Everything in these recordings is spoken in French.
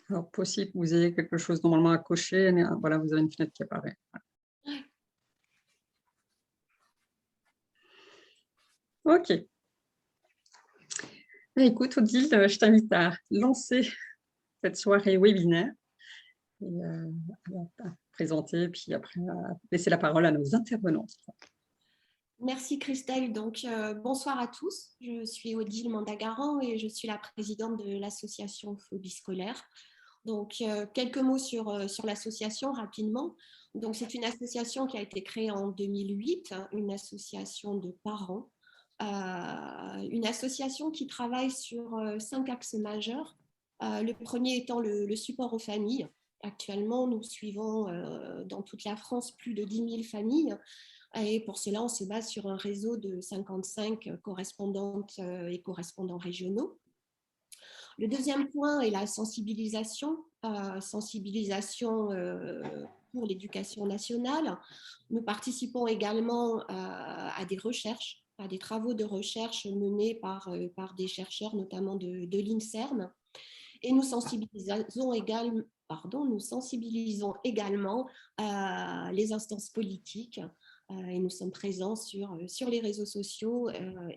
Alors possible que vous ayez quelque chose normalement à cocher, mais voilà, vous avez une fenêtre qui apparaît. OK. Écoute Odile, je t'invite à lancer cette soirée webinaire et à présenter, puis après à laisser la parole à nos intervenantes. Merci Christelle. Donc, bonsoir à tous. Je suis Odile Mandagaran et je suis la présidente de l'association Phobie scolaire. Donc, quelques mots sur l'association rapidement. Donc, c'est une association qui a été créée en 2008, hein, une association de parents, une association qui travaille sur 5 axes majeurs. Le premier étant le support aux familles. Actuellement, nous suivons dans toute la France plus de 10 000 familles. Et pour cela, on se base sur un réseau de 55 correspondantes et correspondants régionaux. Le deuxième point est la sensibilisation, pour l'éducation nationale. Nous participons également à des recherches, à des travaux de recherche menés par des chercheurs, notamment de l'INSERM. Et nous sensibilisons également les instances politiques et nous sommes présents sur les réseaux sociaux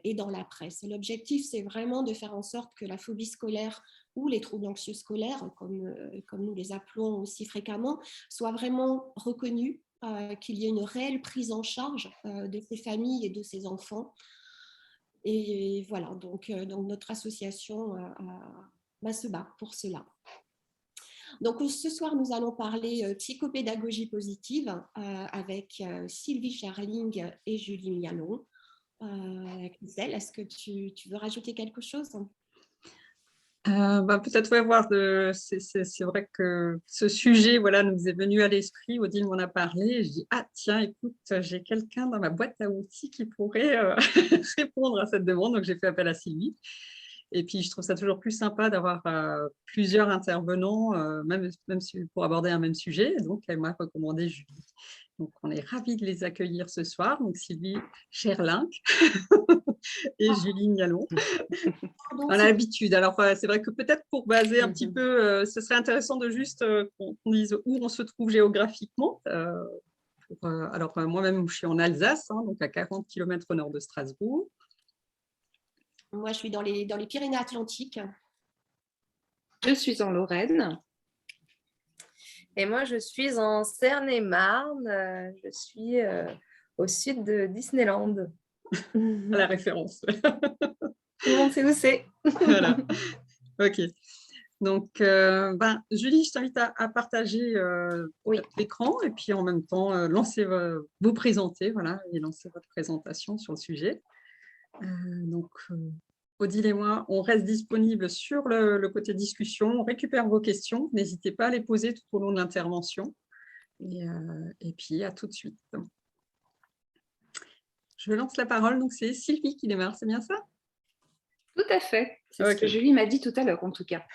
et dans la presse. L'objectif, c'est vraiment de faire en sorte que la phobie scolaire ou les troubles anxieux scolaires, comme nous les appelons aussi fréquemment, soient vraiment reconnus, qu'il y ait une réelle prise en charge de ces familles et de ces enfants. Et voilà, donc notre association se bat pour cela. Donc ce soir, nous allons parler psychopédagogie positive avec Sylvie Scherling et Julie Mialon. Christelle, est-ce que tu veux rajouter quelque chose ? Peut-être voir c'est vrai que ce sujet voilà, nous est venu à l'esprit, Odile m'en a parlé, et je dis ah tiens écoute, j'ai quelqu'un dans ma boîte à outils qui pourrait répondre à cette demande, donc j'ai fait appel à Sylvie. Et puis je trouve ça toujours plus sympa d'avoir plusieurs intervenants, même pour aborder un même sujet, donc elle m'a recommandé Julie. Donc on est ravis de les accueillir ce soir, donc Sylvie Scherling et Julie Mialon. On a l'habitude. Alors, c'est vrai que peut-être pour baser un petit peu, ce serait intéressant de juste qu'on dise où on se trouve géographiquement. Alors, moi-même, je suis en Alsace, hein, donc à 40 km au nord de Strasbourg. Moi, je suis dans les Pyrénées-Atlantiques. Je suis en Lorraine. Et moi, je suis en Seine-et-Marne. Je suis au sud de Disneyland. À la référence. Tout le monde sait où c'est. Voilà. OK. Donc, Julie, je t'invite à partager l'écran et puis en même temps, vous présenter voilà, et lancer votre présentation sur le sujet. Donc, Odile et moi, on reste disponible sur le côté discussion, on récupère vos questions, n'hésitez pas à les poser tout au long de l'intervention. Et puis, à tout de suite. Je lance la parole, donc c'est Sylvie qui démarre, c'est bien ça ? Tout à fait, c'est ce que Julie m'a dit tout à l'heure en tout cas.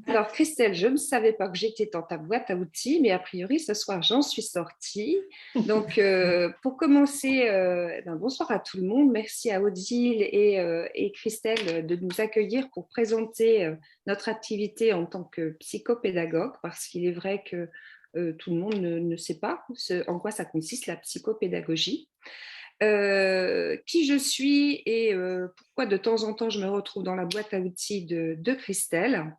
Alors Christelle, je ne savais pas que j'étais dans ta boîte à outils, mais a priori ce soir j'en suis sortie. Donc pour commencer, bonsoir à tout le monde, merci à Odile et Christelle de nous accueillir pour présenter notre activité en tant que psychopédagogue, parce qu'il est vrai que tout le monde ne sait pas en quoi ça consiste la psychopédagogie. Qui je suis et pourquoi de temps en temps je me retrouve dans la boîte à outils de Christelle.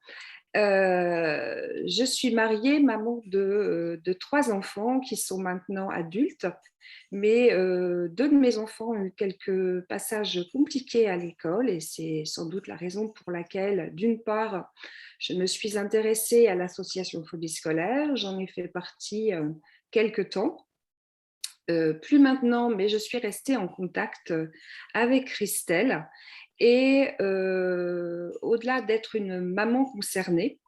Je suis mariée, maman de 3 enfants qui sont maintenant adultes, mais 2 de mes enfants ont eu quelques passages compliqués à l'école et c'est sans doute la raison pour laquelle, d'une part, je me suis intéressée à l'association Phobie scolaire, j'en ai fait partie quelque temps. Plus maintenant, mais je suis restée en contact avec Christelle et au-delà d'être une maman concernée,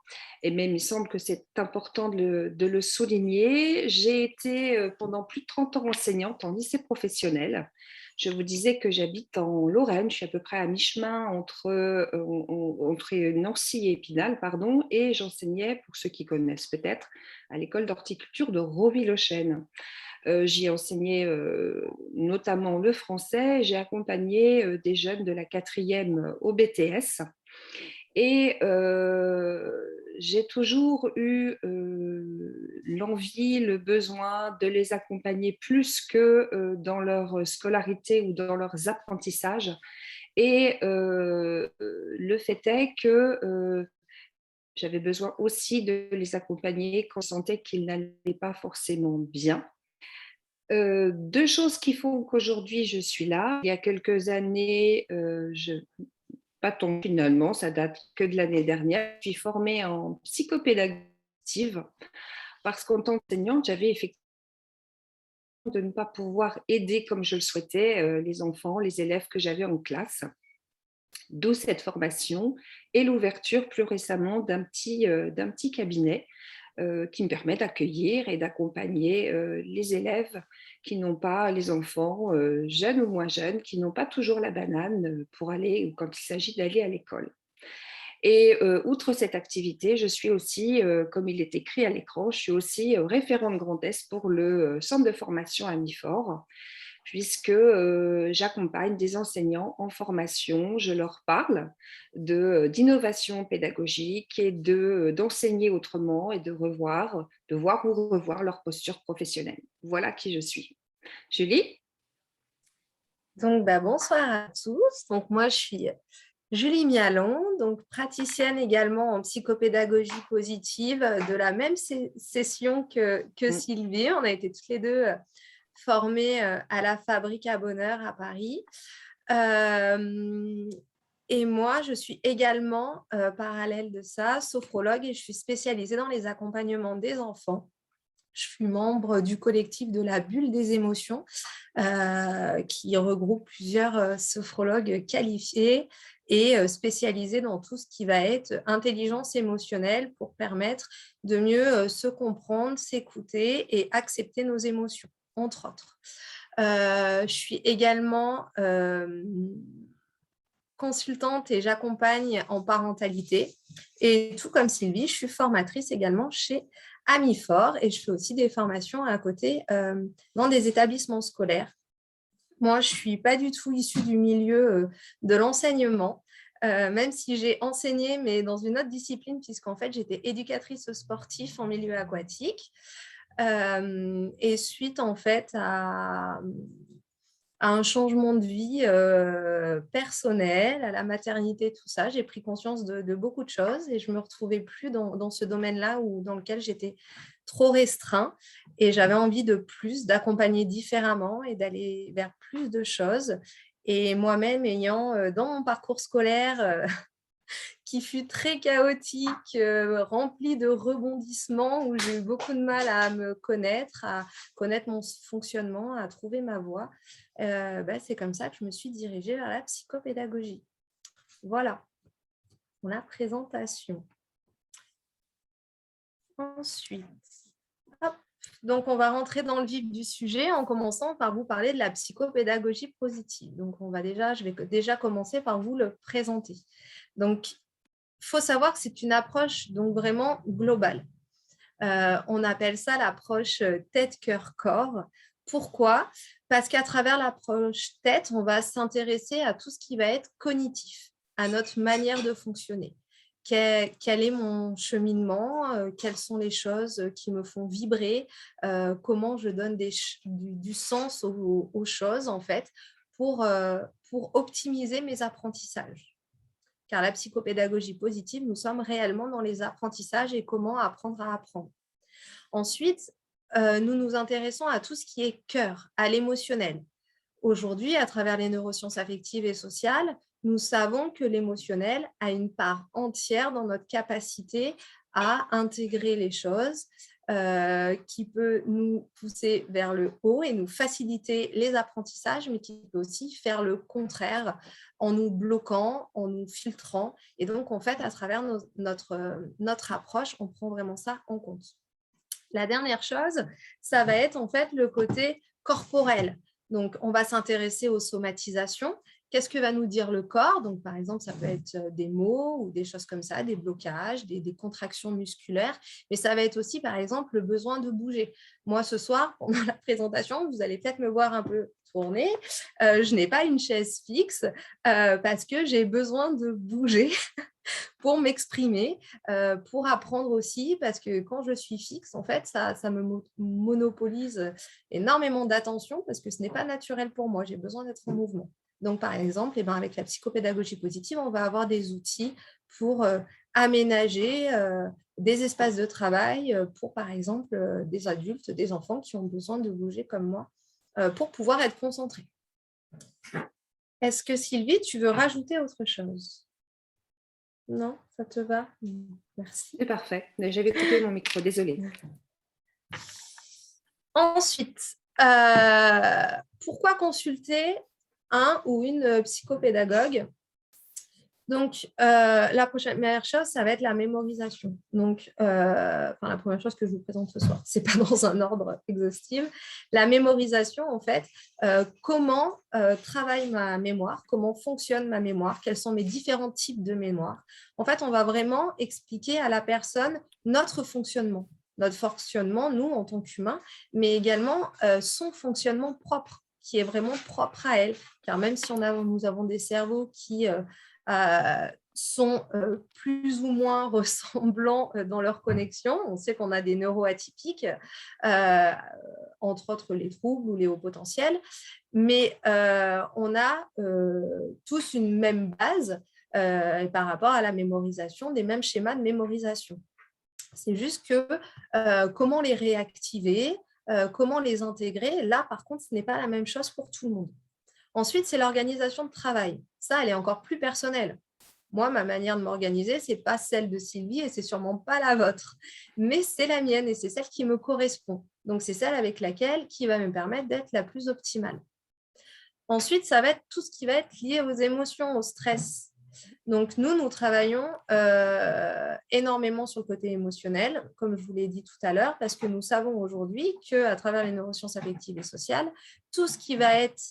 et même il me semble que c'est important de le souligner, j'ai été pendant plus de 30 ans enseignante en lycée professionnel. Je vous disais que j'habite en Lorraine, je suis à peu près à mi-chemin entre Nancy et Épinal, et j'enseignais, pour ceux qui connaissent peut-être, à l'école d'horticulture de Roville-aux-Chênes. J'y ai enseigné notamment le français. J'ai accompagné des jeunes de la 4e au BTS. Et j'ai toujours eu l'envie, le besoin de les accompagner plus que dans leur scolarité ou dans leurs apprentissages. Et le fait est que j'avais besoin aussi de les accompagner quand je sentais qu'ils n'allaient pas forcément bien. Deux choses qui font qu'aujourd'hui je suis là. Il y a quelques années, pas tant finalement, ça date que de l'année dernière, je suis formée en psychopédagogie active parce qu'en tant qu'enseignante, j'avais effectivement de ne pas pouvoir aider comme je le souhaitais les enfants, les élèves que j'avais en classe. D'où cette formation et l'ouverture plus récemment d'un petit cabinet qui me permet d'accueillir et d'accompagner les élèves qui n'ont pas, les enfants jeunes ou moins jeunes, qui n'ont pas toujours la banane pour aller, ou quand il s'agit d'aller à l'école. Et outre cette activité, je suis aussi, comme il est écrit à l'écran, je suis aussi référente Grand Est pour le centre de formation à Mifort, puisque j'accompagne des enseignants en formation, je leur parle d'innovation pédagogique et d'enseigner autrement et de voir ou revoir leur posture professionnelle. Voilà qui je suis. Julie? Donc, bonsoir à tous. Donc, moi, je suis Julie Mialon, donc praticienne également en psychopédagogie positive de la même session que Sylvie. On a été toutes les deux formées à la Fabrique à Bonheur à Paris. Et moi, je suis également, parallèle de ça, sophrologue et je suis spécialisée dans les accompagnements des enfants. Je suis membre du collectif de la bulle des émotions qui regroupe plusieurs sophrologues qualifiés et spécialisés dans tout ce qui va être intelligence émotionnelle pour permettre de mieux se comprendre, s'écouter et accepter nos émotions, entre autres. Je suis également consultante et j'accompagne en parentalité. Et tout comme Sylvie, je suis formatrice également chez Amifort et je fais aussi des formations à côté dans des établissements scolaires. Moi, je ne suis pas du tout issue du milieu de l'enseignement, même si j'ai enseigné, mais dans une autre discipline, puisqu'en fait, j'étais éducatrice sportive en milieu aquatique. Et suite, en fait, à un changement de vie personnel, à la maternité, tout ça. J'ai pris conscience de beaucoup de choses et je ne me retrouvais plus dans ce domaine-là dans lequel j'étais trop restreint et j'avais envie de plus, d'accompagner différemment et d'aller vers plus de choses. Et moi-même, ayant dans mon parcours scolaire qui fut très chaotique, rempli de rebondissements, où j'ai eu beaucoup de mal à me connaître, à connaître mon fonctionnement, à trouver ma voie. C'est comme ça que je me suis dirigée vers la psychopédagogie. Voilà pour la présentation. Ensuite, donc on va rentrer dans le vif du sujet en commençant par vous parler de la psychopédagogie positive. Donc je vais déjà commencer par vous le présenter. Donc, il faut savoir que c'est une approche donc vraiment globale. On appelle ça l'approche tête, cœur, corps. Pourquoi ? Parce qu'à travers l'approche tête, on va s'intéresser à tout ce qui va être cognitif, à notre manière de fonctionner. Quel est mon cheminement, quelles sont les choses qui me font vibrer, comment je donne du sens aux choses en fait pour optimiser mes apprentissages. Car la psychopédagogie positive, nous sommes réellement dans les apprentissages et comment apprendre à apprendre. Ensuite, nous nous intéressons à tout ce qui est cœur, à l'émotionnel. Aujourd'hui, à travers les neurosciences affectives et sociales, nous savons que l'émotionnel a une part entière dans notre capacité à intégrer les choses, qui peut nous pousser vers le haut et nous faciliter les apprentissages, mais qui peut aussi faire le contraire en nous bloquant, en nous filtrant. Et donc, en fait, à travers notre approche, on prend vraiment ça en compte. La dernière chose, ça va être en fait le côté corporel. Donc, on va s'intéresser aux somatisations. Qu'est-ce que va nous dire le corps ? Donc, par exemple, ça peut être des maux ou des choses comme ça, des blocages, des contractions musculaires. Mais ça va être aussi, par exemple, le besoin de bouger. Moi, ce soir, pendant la présentation, vous allez peut-être me voir un peu tourner. Je n'ai pas une chaise fixe parce que j'ai besoin de bouger pour m'exprimer, pour apprendre aussi, parce que quand je suis fixe, en fait, ça me monopolise énormément d'attention parce que ce n'est pas naturel pour moi, j'ai besoin d'être en mouvement. Donc, par exemple, avec la psychopédagogie positive, on va avoir des outils pour aménager des espaces de travail pour, par exemple, des adultes, des enfants qui ont besoin de bouger comme moi pour pouvoir être concentrés. Est-ce que Sylvie, tu veux rajouter autre chose? Non, ça te va? Merci. C'est parfait. J'avais coupé mon micro, désolée. Ensuite, pourquoi consulter un ou une psychopédagogue? Donc, la première chose, ça va être la mémorisation. Donc, la première chose que je vous présente ce soir, ce n'est pas dans un ordre exhaustif. La mémorisation, en fait, comment travaille ma mémoire, comment fonctionne ma mémoire, quels sont mes différents types de mémoire. En fait, on va vraiment expliquer à la personne notre fonctionnement, nous, en tant qu'humains, mais également son fonctionnement propre, qui est vraiment propre à elle. Car même si nous avons des cerveaux qui sont plus ou moins ressemblants dans leur connexion. On sait qu'on a des neuroatypiques, entre autres les troubles ou les hauts potentiels, mais on a tous une même base par rapport à la mémorisation, des mêmes schémas de mémorisation. C'est juste que comment les réactiver, comment les intégrer, là par contre, ce n'est pas la même chose pour tout le monde. Ensuite, c'est l'organisation de travail. Ça, elle est encore plus personnelle. Moi, ma manière de m'organiser, ce n'est pas celle de Sylvie et ce n'est sûrement pas la vôtre, mais c'est la mienne et c'est celle qui me correspond. Donc, c'est celle avec laquelle qui va me permettre d'être la plus optimale. Ensuite, ça va être tout ce qui va être lié aux émotions, au stress. Donc, nous travaillons énormément sur le côté émotionnel, comme je vous l'ai dit tout à l'heure, parce que nous savons aujourd'hui qu'à travers les neurosciences affectives et sociales, tout ce qui va être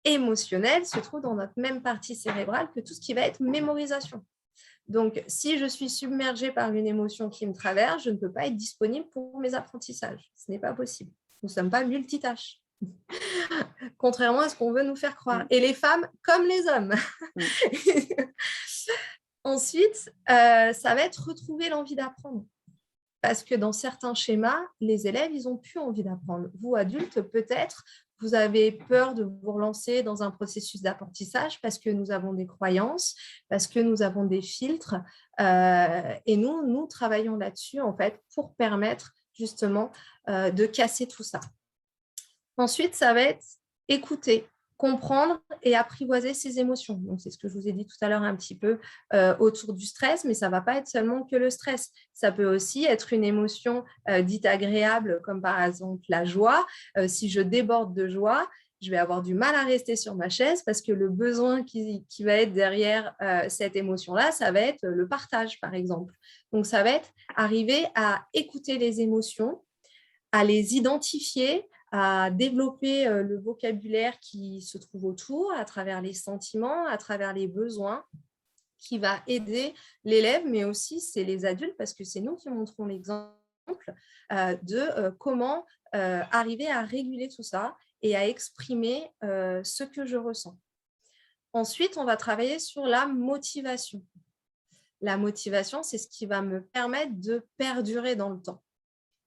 émotionnel se trouve dans notre même partie cérébrale que tout ce qui va être mémorisation. Donc, si je suis submergée par une émotion qui me traverse, je ne peux pas être disponible pour mes apprentissages. Ce n'est pas possible. Nous ne sommes pas multitâches. Contrairement à ce qu'on veut nous faire croire. Et les femmes comme les hommes. Ensuite, ça va être retrouver l'envie d'apprendre. Parce que dans certains schémas, les élèves, ils n'ont plus envie d'apprendre. Vous, adultes, peut-être, vous avez peur de vous relancer dans un processus d'apprentissage parce que nous avons des croyances, parce que nous avons des filtres. Et nous travaillons là-dessus, en fait, pour permettre justement de casser tout ça. Ensuite, ça va être écouter, comprendre et apprivoiser ses émotions. Donc, c'est ce que je vous ai dit tout à l'heure un petit peu autour du stress, mais ça ne va pas être seulement que le stress. Ça peut aussi être une émotion dite agréable, comme par exemple la joie. Si je déborde de joie, je vais avoir du mal à rester sur ma chaise parce que le besoin qui va être derrière cette émotion-là, ça va être le partage, par exemple. Donc, ça va être arriver à écouter les émotions, à les identifier, à développer le vocabulaire qui se trouve autour à travers les sentiments, à travers les besoins, qui va aider l'élève, mais aussi c'est les adultes, parce que c'est nous qui montrons l'exemple de comment arriver à réguler tout ça et à exprimer ce que je ressens. Ensuite, on va travailler sur la motivation. La motivation, c'est ce qui va me permettre de perdurer dans le temps.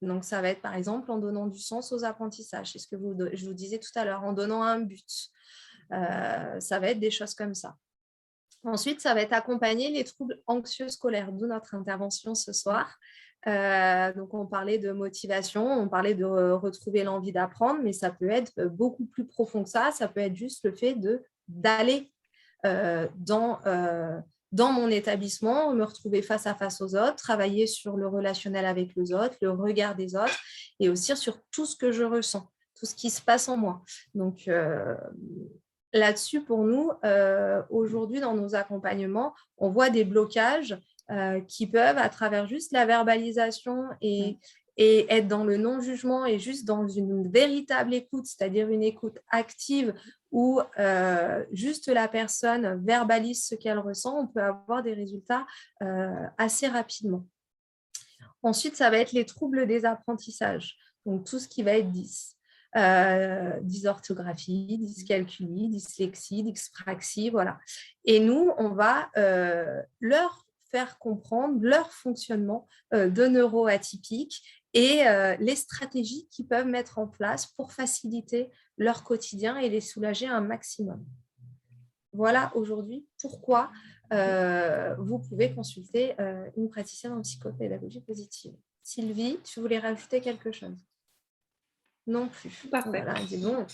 Donc, ça va être, par exemple, en donnant du sens aux apprentissages. C'est ce que je vous disais tout à l'heure, en donnant un but. Ça va être des choses comme ça. Ensuite, ça va être accompagner les troubles anxieux scolaires, d'où notre intervention ce soir. Donc, on parlait de motivation, on parlait de retrouver l'envie d'apprendre, mais ça peut être beaucoup plus profond que ça. Ça peut être juste le fait d'aller dans mon établissement, me retrouver face à face aux autres, travailler sur le relationnel avec les autres, le regard des autres et aussi sur tout ce que je ressens, tout ce qui se passe en moi. Donc, là-dessus, pour nous, aujourd'hui, dans nos accompagnements, on voit des blocages qui peuvent, à travers juste la verbalisation et être dans le non-jugement et juste dans une véritable écoute, c'est-à-dire une écoute active où juste la personne verbalise ce qu'elle ressent, on peut avoir des résultats assez rapidement. Ensuite, ça va être les troubles des apprentissages, donc tout ce qui va être 10. dysorthographie, dyscalculie, dyslexie, dyspraxie, voilà. Et nous, on va leur faire comprendre leur fonctionnement de neuroatypique et les stratégies qu'ils peuvent mettre en place pour faciliter leur quotidien et les soulager un maximum. Voilà aujourd'hui pourquoi vous pouvez consulter une praticienne en psychopédagogie positive. Sylvie, tu voulais rajouter quelque chose? Non plus. Parfait. Voilà, dis donc.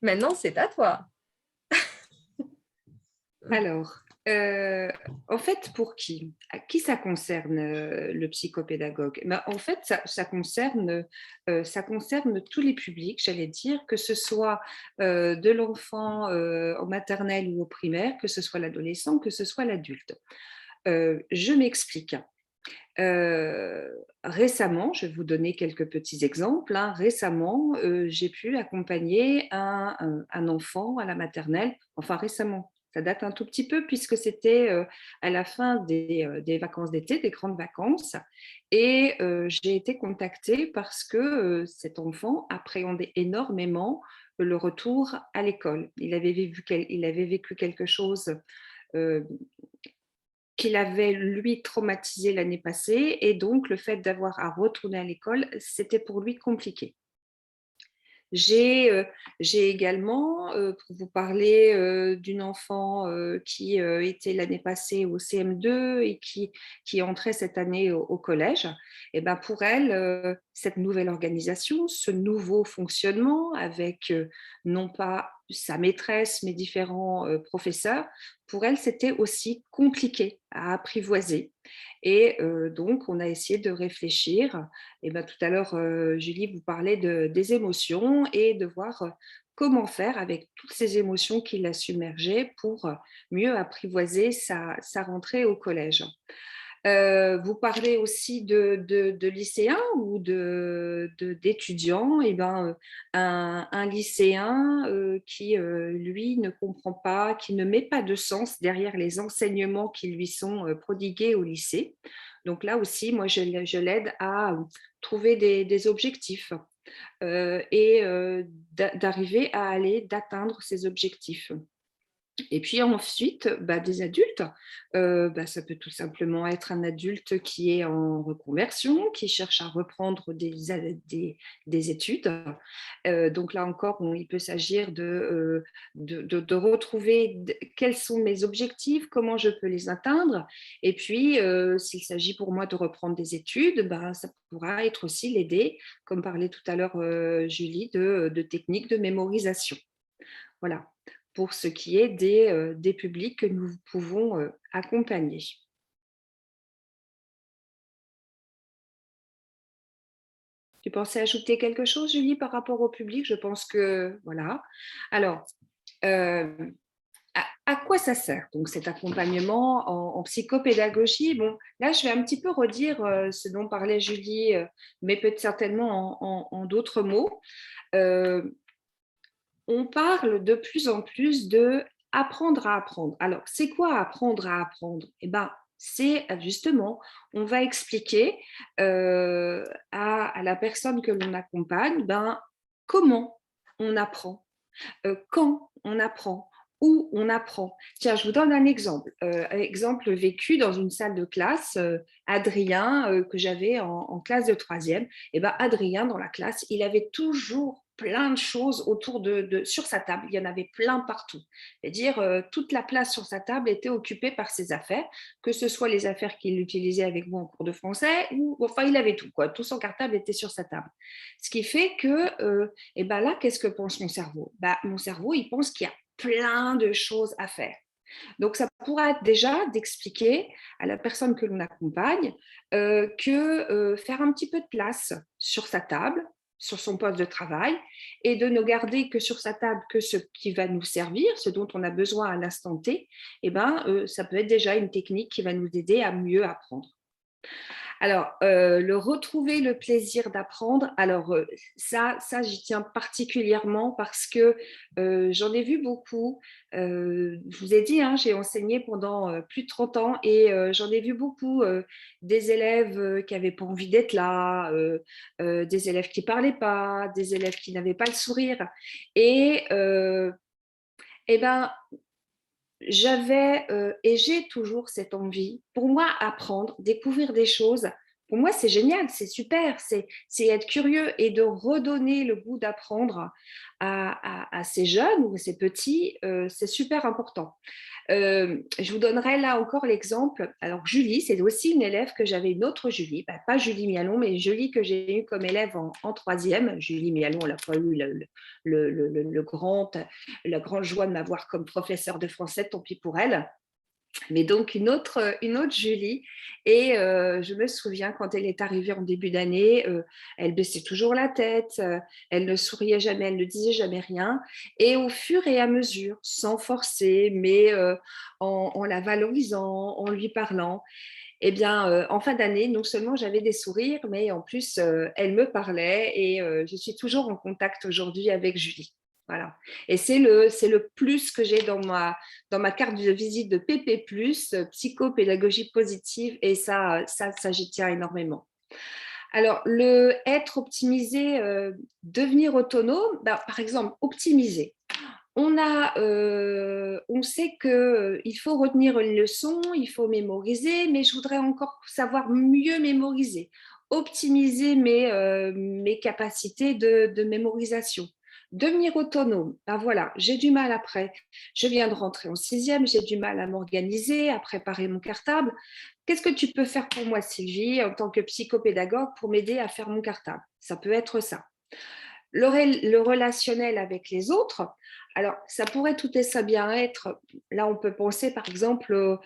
Maintenant, c'est à toi. Alors, en fait, pour qui? À qui ça concerne le psychopédagogue? En fait, ça concerne tous les publics, j'allais dire, que ce soit de l'enfant en maternelle ou au primaire, que ce soit l'adolescent, que ce soit l'adulte. Je m'explique. Récemment, je vais vous donner quelques petits exemples. Récemment, j'ai pu accompagner un enfant à la maternelle. Enfin, récemment, ça date un tout petit peu puisque c'était à la fin des vacances d'été, des grandes vacances. Et j'ai été contactée parce que cet enfant appréhendait énormément le retour à l'école. Il avait vécu quelque chose qu'il avait, lui, traumatisé l'année passée, et donc le fait d'avoir à retourner à l'école, c'était pour lui compliqué. J'ai également, pour vous parler d'une enfant qui était l'année passée au CM2 et qui entrait cette année au collège, et ben pour elle, cette nouvelle organisation, ce nouveau fonctionnement avec non pas sa maîtresse, mais différents professeurs, pour elle, c'était aussi compliqué à apprivoiser. Et donc, on a essayé de réfléchir. Et ben, tout à l'heure, Julie vous parlait des émotions et de voir comment faire avec toutes ces émotions qui la submergeaient pour mieux apprivoiser sa rentrée au collège. Vous parlez aussi de lycéens ou d'étudiants. Et ben, un lycéen qui, lui, ne comprend pas, qui ne met pas de sens derrière les enseignements qui lui sont prodigués au lycée. Donc là aussi, moi, je l'aide à trouver des objectifs et d'arriver à d'atteindre ces objectifs. Et puis ensuite, des adultes, ça peut tout simplement être un adulte qui est en reconversion, qui cherche à reprendre des études. Donc là encore, il peut s'agir de retrouver quels sont mes objectifs, comment je peux les atteindre. Et puis, s'il s'agit pour moi de reprendre des études, ça pourra être aussi l'aider, comme parlait tout à l'heure Julie, de techniques de mémorisation. Voilà, pour ce qui est des publics que nous pouvons accompagner. Tu pensais ajouter quelque chose, Julie, par rapport au public? Je pense que voilà. Alors, à quoi ça sert, donc, cet accompagnement en psychopédagogie? Bon, là, je vais un petit peu redire ce dont parlait Julie, mais peut-être certainement en d'autres mots. On parle de plus en plus de apprendre à apprendre. Alors, c'est quoi apprendre à apprendre? Eh ben, c'est justement, on va expliquer à la personne que l'on accompagne, comment on apprend, quand on apprend, où on apprend. Tiens, je vous donne un exemple. Exemple vécu dans une salle de classe. Adrien, que j'avais en classe de 3e, et Adrien, dans la classe, il avait toujours plein de choses autour sur sa table. Il y en avait plein partout. C'est-à-dire, toute la place sur sa table était occupée par ses affaires, que ce soit les affaires qu'il utilisait avec moi en cours de français, ou enfin, il avait tout, quoi. Tout son cartable était sur sa table. Ce qui fait que, là, qu'est-ce que pense mon cerveau? Mon cerveau, il pense qu'il y a plein de choses à faire. Donc, ça pourrait être déjà d'expliquer à la personne que l'on accompagne que faire un petit peu de place sur sa table, sur son poste de travail, et de ne garder que sur sa table que ce qui va nous servir, ce dont on a besoin à l'instant T, ça peut être déjà une technique qui va nous aider à mieux apprendre. Alors, le retrouver le plaisir d'apprendre, alors ça j'y tiens particulièrement parce que j'en ai vu beaucoup. Je vous ai dit, hein, j'ai enseigné pendant plus de 30 ans et j'en ai vu beaucoup des élèves qui n'avaient pas envie d'être là, des élèves qui ne parlaient pas, des élèves qui n'avaient pas le sourire. Et, eh ben, j'avais et j'ai toujours cette envie. Pour moi, apprendre, découvrir des choses, pour moi, c'est génial, c'est super, c'est être curieux et de redonner le goût d'apprendre à ces jeunes ou à ces petits, c'est super important. Je vous donnerai là encore l'exemple. Alors, Julie, c'est aussi une élève que j'avais, une autre Julie, pas Julie Mialon, mais Julie que j'ai eue comme élève en troisième. Julie Mialon, elle n'a pas eu la grande joie de m'avoir comme professeure de français, tant pis pour elle. Mais donc une autre Julie. Et je me souviens quand elle est arrivée en début d'année, elle baissait toujours la tête, elle ne souriait jamais, elle ne disait jamais rien. Et au fur et à mesure, sans forcer, mais en la valorisant, en lui parlant, eh bien, en fin d'année, non seulement j'avais des sourires, mais en plus, elle me parlait et je suis toujours en contact aujourd'hui avec Julie. Voilà. Et c'est le plus que j'ai dans ma carte de visite de PP+, psychopédagogie positive, et ça j'y tiens énormément. Alors, le être optimisé, devenir autonome, par exemple, optimiser. On sait qu'il faut retenir une leçon, il faut mémoriser, mais je voudrais encore savoir mieux mémoriser, optimiser mes capacités de mémorisation. Devenir autonome, ben voilà, j'ai du mal après. Je viens de rentrer en sixième, j'ai du mal à m'organiser, à préparer mon cartable. Qu'est-ce que tu peux faire pour moi, Sylvie, en tant que psychopédagogue, pour m'aider à faire mon cartable? Ça peut être ça. Le relationnel avec les autres, alors ça pourrait tout et ça bien être, là on peut penser par exemple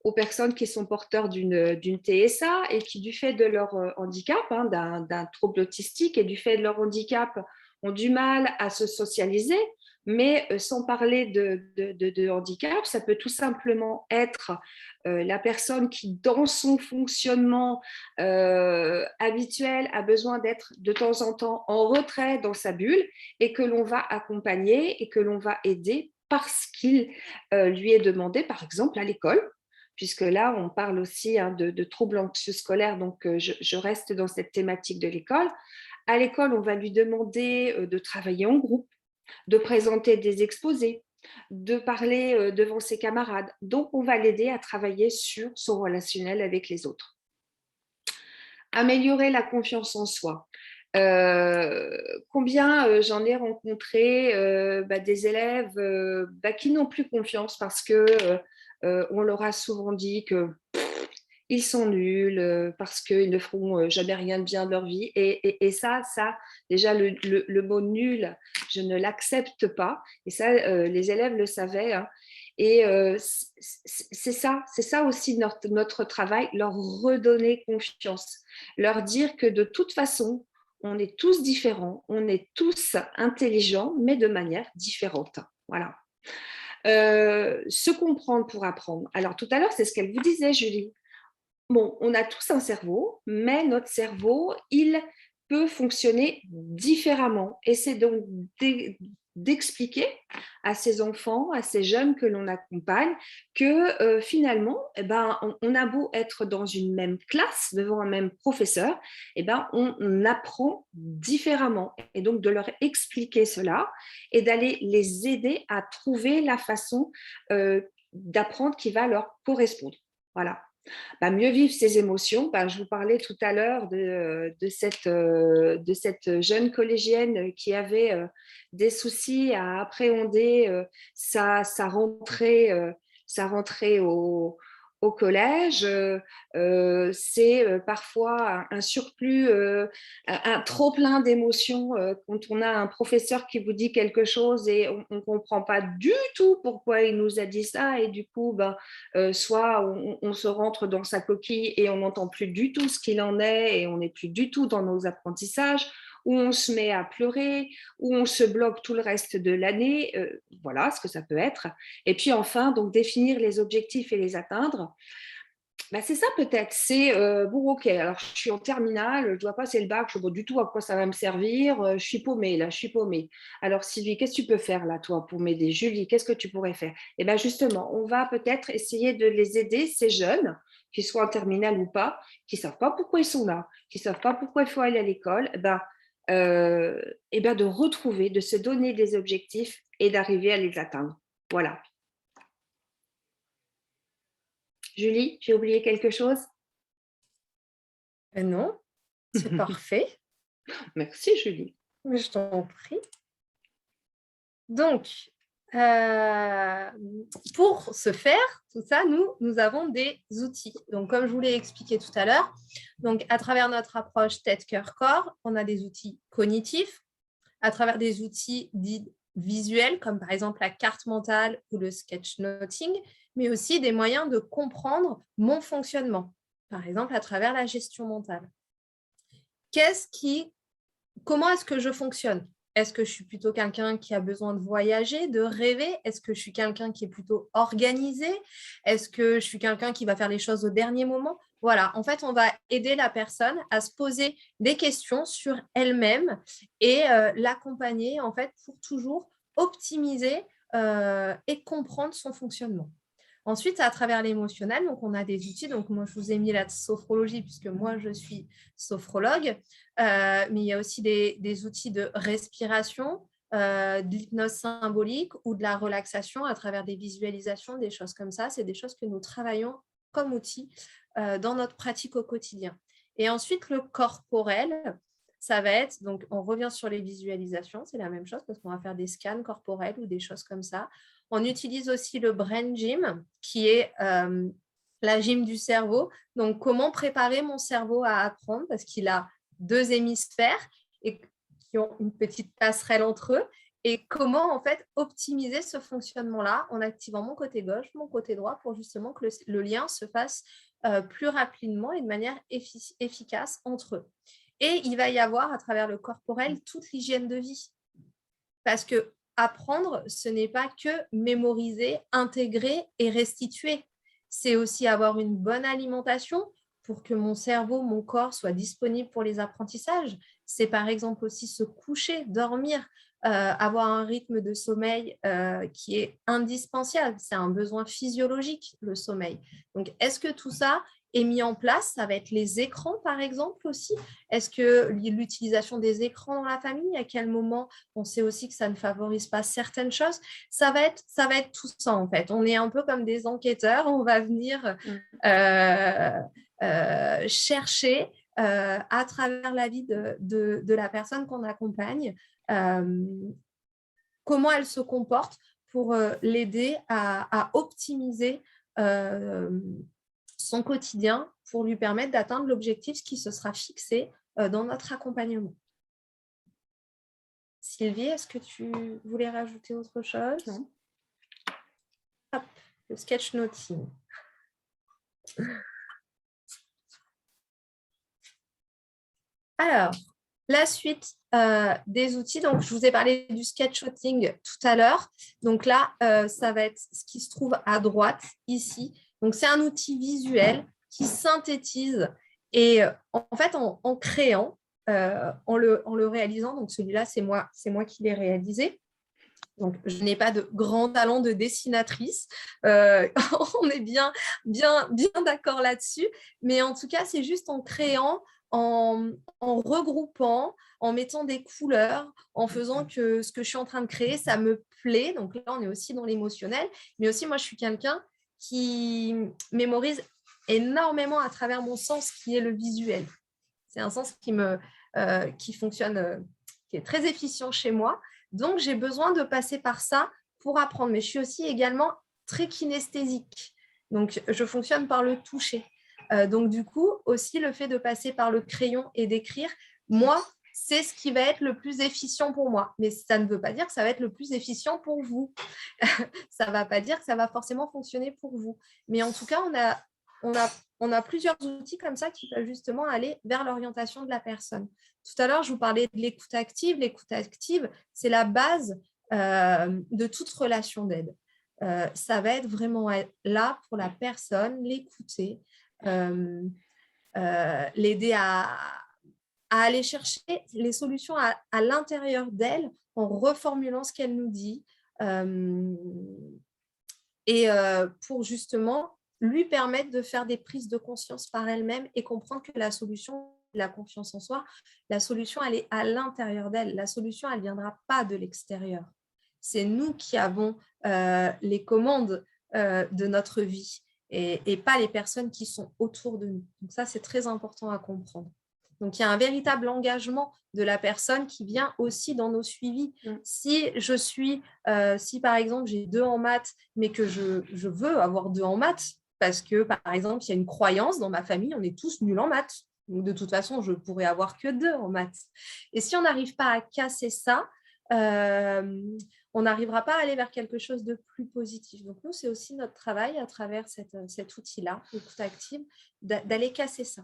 aux personnes qui sont porteurs d'une TSA et qui du fait de leur handicap, hein, d'un trouble autistique et du fait de leur handicap ont du mal à se socialiser, mais sans parler de handicap, ça peut tout simplement être la personne qui, dans son fonctionnement habituel, a besoin d'être de temps en temps en retrait dans sa bulle et que l'on va accompagner et que l'on va aider parce qu'il lui est demandé, par exemple, à l'école, puisque là, on parle aussi hein, de troubles anxieux scolaires, donc je reste dans cette thématique de l'école. À l'école, on va lui demander de travailler en groupe, de présenter des exposés, de parler devant ses camarades. Donc, on va l'aider à travailler sur son relationnel avec les autres. Améliorer la confiance en soi. Combien j'en ai rencontré des élèves qui n'ont plus confiance parce que on leur a souvent dit que ils sont nuls parce qu'ils ne feront jamais rien de bien de leur vie. Et ça, déjà, le mot nul, je ne l'accepte pas. Et ça, les élèves le savaient. Hein. Et c'est ça aussi notre travail, leur redonner confiance, leur dire que de toute façon, on est tous différents, on est tous intelligents, mais de manière différente. Voilà. Se comprendre pour apprendre. Alors, tout à l'heure, c'est ce qu'elle vous disait, Julie. Bon, on a tous un cerveau, mais notre cerveau, il peut fonctionner différemment. Et c'est donc d'expliquer à ces enfants, à ces jeunes que l'on accompagne, que finalement, on a beau être dans une même classe, devant un même professeur, on apprend différemment. Et donc de leur expliquer cela et d'aller les aider à trouver la façon d'apprendre qui va leur correspondre. Voilà. Mieux vivre ses émotions. Je vous parlais tout à l'heure de cette jeune collégienne qui avait des soucis à appréhender sa rentrée au collège. C'est parfois un surplus, un trop plein d'émotions quand on a un professeur qui vous dit quelque chose et on ne comprend pas du tout pourquoi il nous a dit ça, et du coup soit on se rentre dans sa coquille et on n'entend plus du tout ce qu'il en est et on n'est plus du tout dans nos apprentissages, ou on se met à pleurer, ou on se bloque tout le reste de l'année, voilà ce que ça peut être. Et puis enfin, donc définir les objectifs et les atteindre. Bah, c'est ça peut-être, c'est bon ok, alors je suis en terminale, je dois passer le bac, je ne sais pas du tout à quoi ça va me servir, je suis paumée là, je suis paumée. Alors Sylvie, qu'est-ce que tu peux faire là toi pour m'aider? Julie, qu'est-ce que tu pourrais faire? Et bien justement, on va peut-être essayer de les aider, ces jeunes, qu'ils soient en terminale ou pas, qui ne savent pas pourquoi ils sont là, qui ne savent pas pourquoi il faut aller à l'école, et ben de retrouver, de se donner des objectifs et d'arriver à les atteindre. Voilà. Julie, j'ai oublié quelque chose? Non, c'est parfait. Merci Julie. Mais je t'en prie. Donc, pour ce faire, tout ça, nous avons des outils. Donc, comme je vous l'ai expliqué tout à l'heure, donc à travers notre approche tête, cœur, corps, on a des outils cognitifs, à travers des outils dits visuels, comme par exemple la carte mentale ou le sketchnoting, mais aussi des moyens de comprendre mon fonctionnement, par exemple à travers la gestion mentale. Comment est-ce que je fonctionne? Est-ce que je suis plutôt quelqu'un qui a besoin de voyager, de rêver? Est-ce que je suis quelqu'un qui est plutôt organisé? Est-ce que je suis quelqu'un qui va faire les choses au dernier moment? Voilà, en fait, on va aider la personne à se poser des questions sur elle-même et l'accompagner en fait pour toujours optimiser et comprendre son fonctionnement. Ensuite, à travers l'émotionnel, donc on a des outils. Donc moi, je vous ai mis la sophrologie puisque moi, je suis sophrologue. Mais il y a aussi des outils de respiration, de l'hypnose symbolique ou de la relaxation à travers des visualisations, des choses comme ça. C'est des choses que nous travaillons comme outils dans notre pratique au quotidien. Et ensuite, le corporel, ça va être, donc on revient sur les visualisations, c'est la même chose parce qu'on va faire des scans corporels ou des choses comme ça. On utilise aussi le brain gym, qui est la gym du cerveau. Donc, comment préparer mon cerveau à apprendre parce qu'il a 2 hémisphères et qui ont une petite passerelle entre eux. Et comment, en fait, optimiser ce fonctionnement-là en activant mon côté gauche, mon côté droit pour justement que le lien se fasse plus rapidement et de manière efficace entre eux. Et il va y avoir, à travers le corporel, toute l'hygiène de vie. Parce que apprendre, ce n'est pas que mémoriser, intégrer et restituer. C'est aussi avoir une bonne alimentation pour que mon cerveau, mon corps soit disponible pour les apprentissages. C'est par exemple aussi se coucher, dormir, avoir un rythme de sommeil qui est indispensable. C'est un besoin physiologique, le sommeil. Donc, est-ce que tout ça est mis en place? Ça va être les écrans, par exemple, aussi. Est-ce que l'utilisation des écrans dans la famille, à quel moment on sait aussi que ça ne favorise pas certaines choses? Ça va être tout ça, en fait. On est un peu comme des enquêteurs. On va venir chercher à travers la vie de la personne qu'on accompagne comment elle se comporte pour l'aider à optimiser son quotidien pour lui permettre d'atteindre l'objectif qui se sera fixé dans notre accompagnement. Sylvie, est-ce que tu voulais rajouter autre chose? Non. Hop, le sketchnoting. Alors, la suite des outils, donc je vous ai parlé du sketchnoting tout à l'heure. Donc là, ça va être ce qui se trouve à droite, ici. Donc, c'est un outil visuel qui synthétise et en fait, en créant, en le réalisant, donc celui-là, c'est moi qui l'ai réalisé. Donc, je n'ai pas de grand talent de dessinatrice. On est bien d'accord là-dessus. Mais en tout cas, c'est juste en créant, en regroupant, en mettant des couleurs, en faisant que ce que je suis en train de créer, ça me plaît. Donc là, on est aussi dans l'émotionnel. Mais aussi, moi, je suis quelqu'un qui mémorise énormément à travers mon sens qui est le visuel. C'est un sens qui fonctionne, qui est très efficient chez moi. Donc, j'ai besoin de passer par ça pour apprendre. Mais je suis aussi également très kinesthésique. Donc, je fonctionne par le toucher. Donc, du coup, aussi le fait de passer par le crayon et d'écrire, moi, c'est ce qui va être le plus efficient pour moi. Mais ça ne veut pas dire que ça va être le plus efficient pour vous. Ça ne va pas dire que ça va forcément fonctionner pour vous. Mais en tout cas, on a plusieurs outils comme ça qui peuvent justement aller vers l'orientation de la personne. Tout à l'heure, je vous parlais de l'écoute active. L'écoute active, c'est la base de toute relation d'aide. ça va être vraiment être là pour la personne, l'écouter, l'aider à aller chercher les solutions à l'intérieur d'elle en reformulant ce qu'elle nous dit et pour justement lui permettre de faire des prises de conscience par elle-même et comprendre que la solution, la confiance en soi, la solution, elle est à l'intérieur d'elle. La solution, elle ne viendra pas de l'extérieur. C'est nous qui avons les commandes de notre vie et pas les personnes qui sont autour de nous. Donc ça, c'est très important à comprendre. Donc, il y a un véritable engagement de la personne qui vient aussi dans nos suivis. Si par exemple, j'ai 2 en maths, mais que je veux avoir 2 en maths, parce que, par exemple, il y a une croyance dans ma famille, on est tous nuls en maths. Donc, de toute façon, je pourrais avoir que 2 en maths. Et si on n'arrive pas à casser ça, on n'arrivera pas à aller vers quelque chose de plus positif. Donc, nous, c'est aussi notre travail à travers cet outil-là, l'écoute active, d'aller casser ça.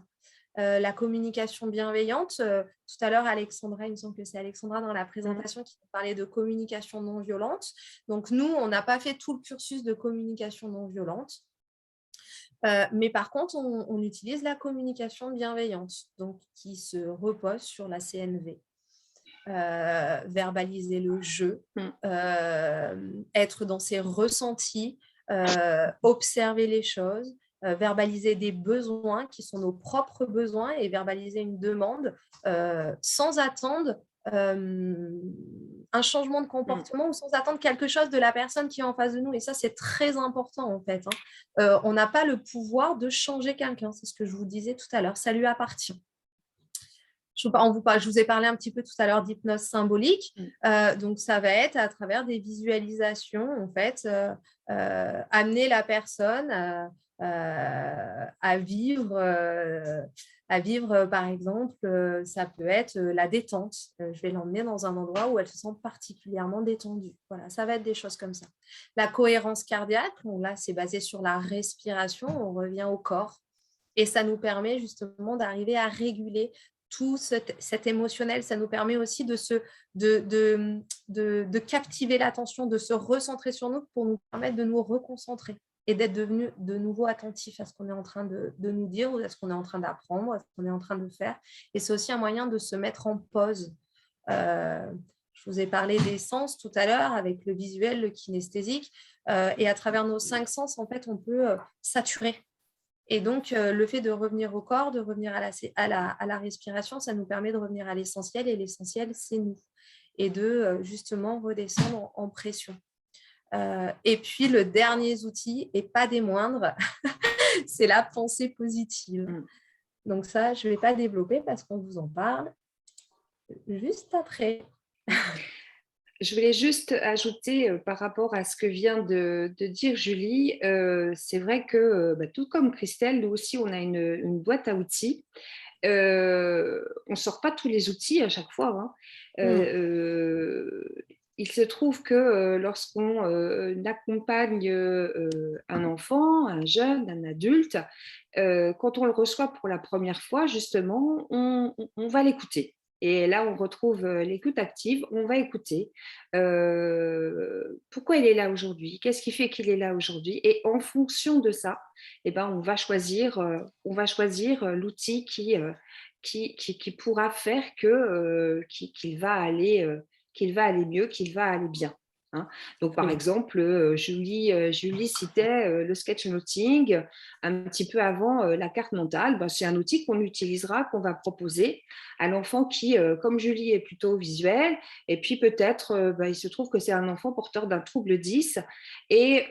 La communication bienveillante. Tout à l'heure, Alexandra, il me semble que c'est Alexandra dans la présentation qui parlait de communication non violente. Donc, nous, on n'a pas fait tout le cursus de communication non violente. Mais par contre, on utilise la communication bienveillante, donc qui se repose sur la CNV. Verbaliser le jeu, être dans ses ressentis, observer les choses, verbaliser des besoins qui sont nos propres besoins et verbaliser une demande sans attendre un changement de comportement ou sans attendre quelque chose de la personne qui est en face de nous. Et ça, c'est très important en fait. On n'a pas le pouvoir de changer quelqu'un, c'est ce que je vous disais tout à l'heure, ça lui appartient. Je vous ai parlé un petit peu tout à l'heure d'hypnose symbolique. Donc, ça va être à travers des visualisations, en fait, amener la personne à vivre, par exemple, ça peut être la détente. Je vais l'emmener dans un endroit où elle se sent particulièrement détendue. Voilà, ça va être des choses comme ça. La cohérence cardiaque, bon, là, c'est basé sur la respiration. On revient au corps. Et ça nous permet justement d'arriver à réguler tout cet émotionnel. Ça nous permet aussi de captiver l'attention, de se recentrer sur nous pour nous permettre de nous reconcentrer et d'être devenu de nouveau attentif à ce qu'on est en train de nous dire ou à ce qu'on est en train d'apprendre, à ce qu'on est en train de faire. Et c'est aussi un moyen de se mettre en pause. Je vous ai parlé des sens tout à l'heure avec le visuel, le kinesthésique. Et à travers nos 5 sens, en fait, on peut saturer. Et donc, le fait de revenir au corps, de revenir à la respiration, ça nous permet de revenir à l'essentiel. Et l'essentiel, c'est nous. Et de justement redescendre en pression. Et puis, le dernier outil, et pas des moindres, c'est la pensée positive. Donc ça, je ne vais pas développer parce qu'on vous en parle juste après. Je voulais juste ajouter par rapport à ce que vient de dire Julie, c'est vrai que tout comme Christelle, nous aussi, on a une boîte à outils. On ne sort pas tous les outils à chaque fois. Il se trouve que lorsqu'on accompagne un enfant, un jeune, un adulte, quand on le reçoit pour la première fois, justement, on va l'écouter. Et là, on retrouve l'écoute active, on va écouter pourquoi il est là aujourd'hui, qu'est-ce qui fait qu'il est là aujourd'hui. Et en fonction de ça, on va choisir l'outil qui pourra faire qu'il va aller mieux, qu'il va aller bien. Donc, par exemple, Julie citait le sketchnoting un petit peu avant la carte mentale. C'est un outil qu'on utilisera, qu'on va proposer à l'enfant qui, comme Julie, est plutôt visuel. Et puis peut-être, il se trouve que c'est un enfant porteur d'un trouble 10. Et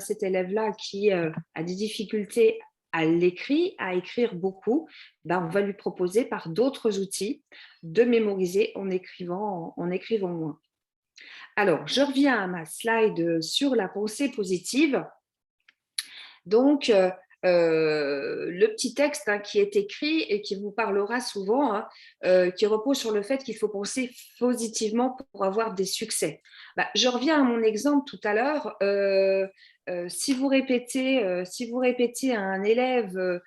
cet élève-là qui a des difficultés à l'écrit, à écrire beaucoup, on va lui proposer par d'autres outils de mémoriser en écrivant moins. Alors, je reviens à ma slide sur la pensée positive. Donc, le le petit texte qui est écrit et qui vous parlera souvent, qui repose sur le fait qu'il faut penser positivement pour avoir des succès. Je reviens à mon exemple tout à l'heure. Si vous répétez à un élève,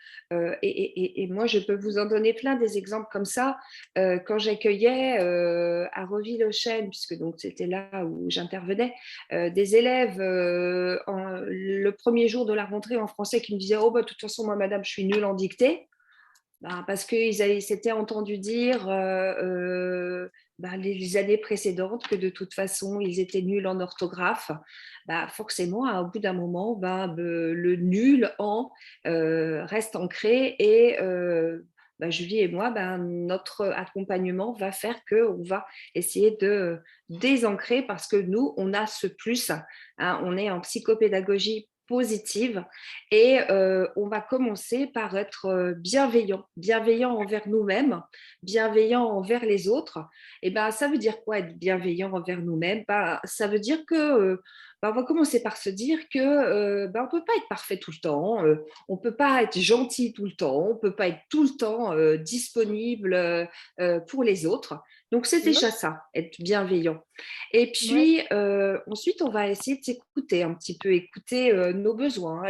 et moi je peux vous en donner plein des exemples comme ça, quand j'accueillais à Reville-le-Chêne, puisque donc c'était là où j'intervenais, des élèves le premier jour de la rentrée en français qui me disaient « Oh, de toute façon, moi, madame, je suis nulle en dictée ». Parce qu'ils s'étaient entendus dire les années précédentes que de toute façon, ils étaient nuls en orthographe. Forcément, au bout d'un moment, le nul en reste ancré et Julie et moi, notre accompagnement va faire qu'on va essayer de désancrer parce que nous, on a ce plus. On est en psychopédagogie positive et on va commencer par être bienveillant envers nous-mêmes, bienveillant envers les autres. Et ça veut dire quoi être bienveillant envers nous-mêmes? Ça veut dire que on va commencer par se dire que on peut pas être parfait tout le temps, on peut pas être gentil tout le temps, on peut pas être tout le temps disponible pour les autres. Donc c'est déjà ça, être bienveillant. Et puis ensuite, on va essayer de s'écouter un petit peu, écouter nos besoins.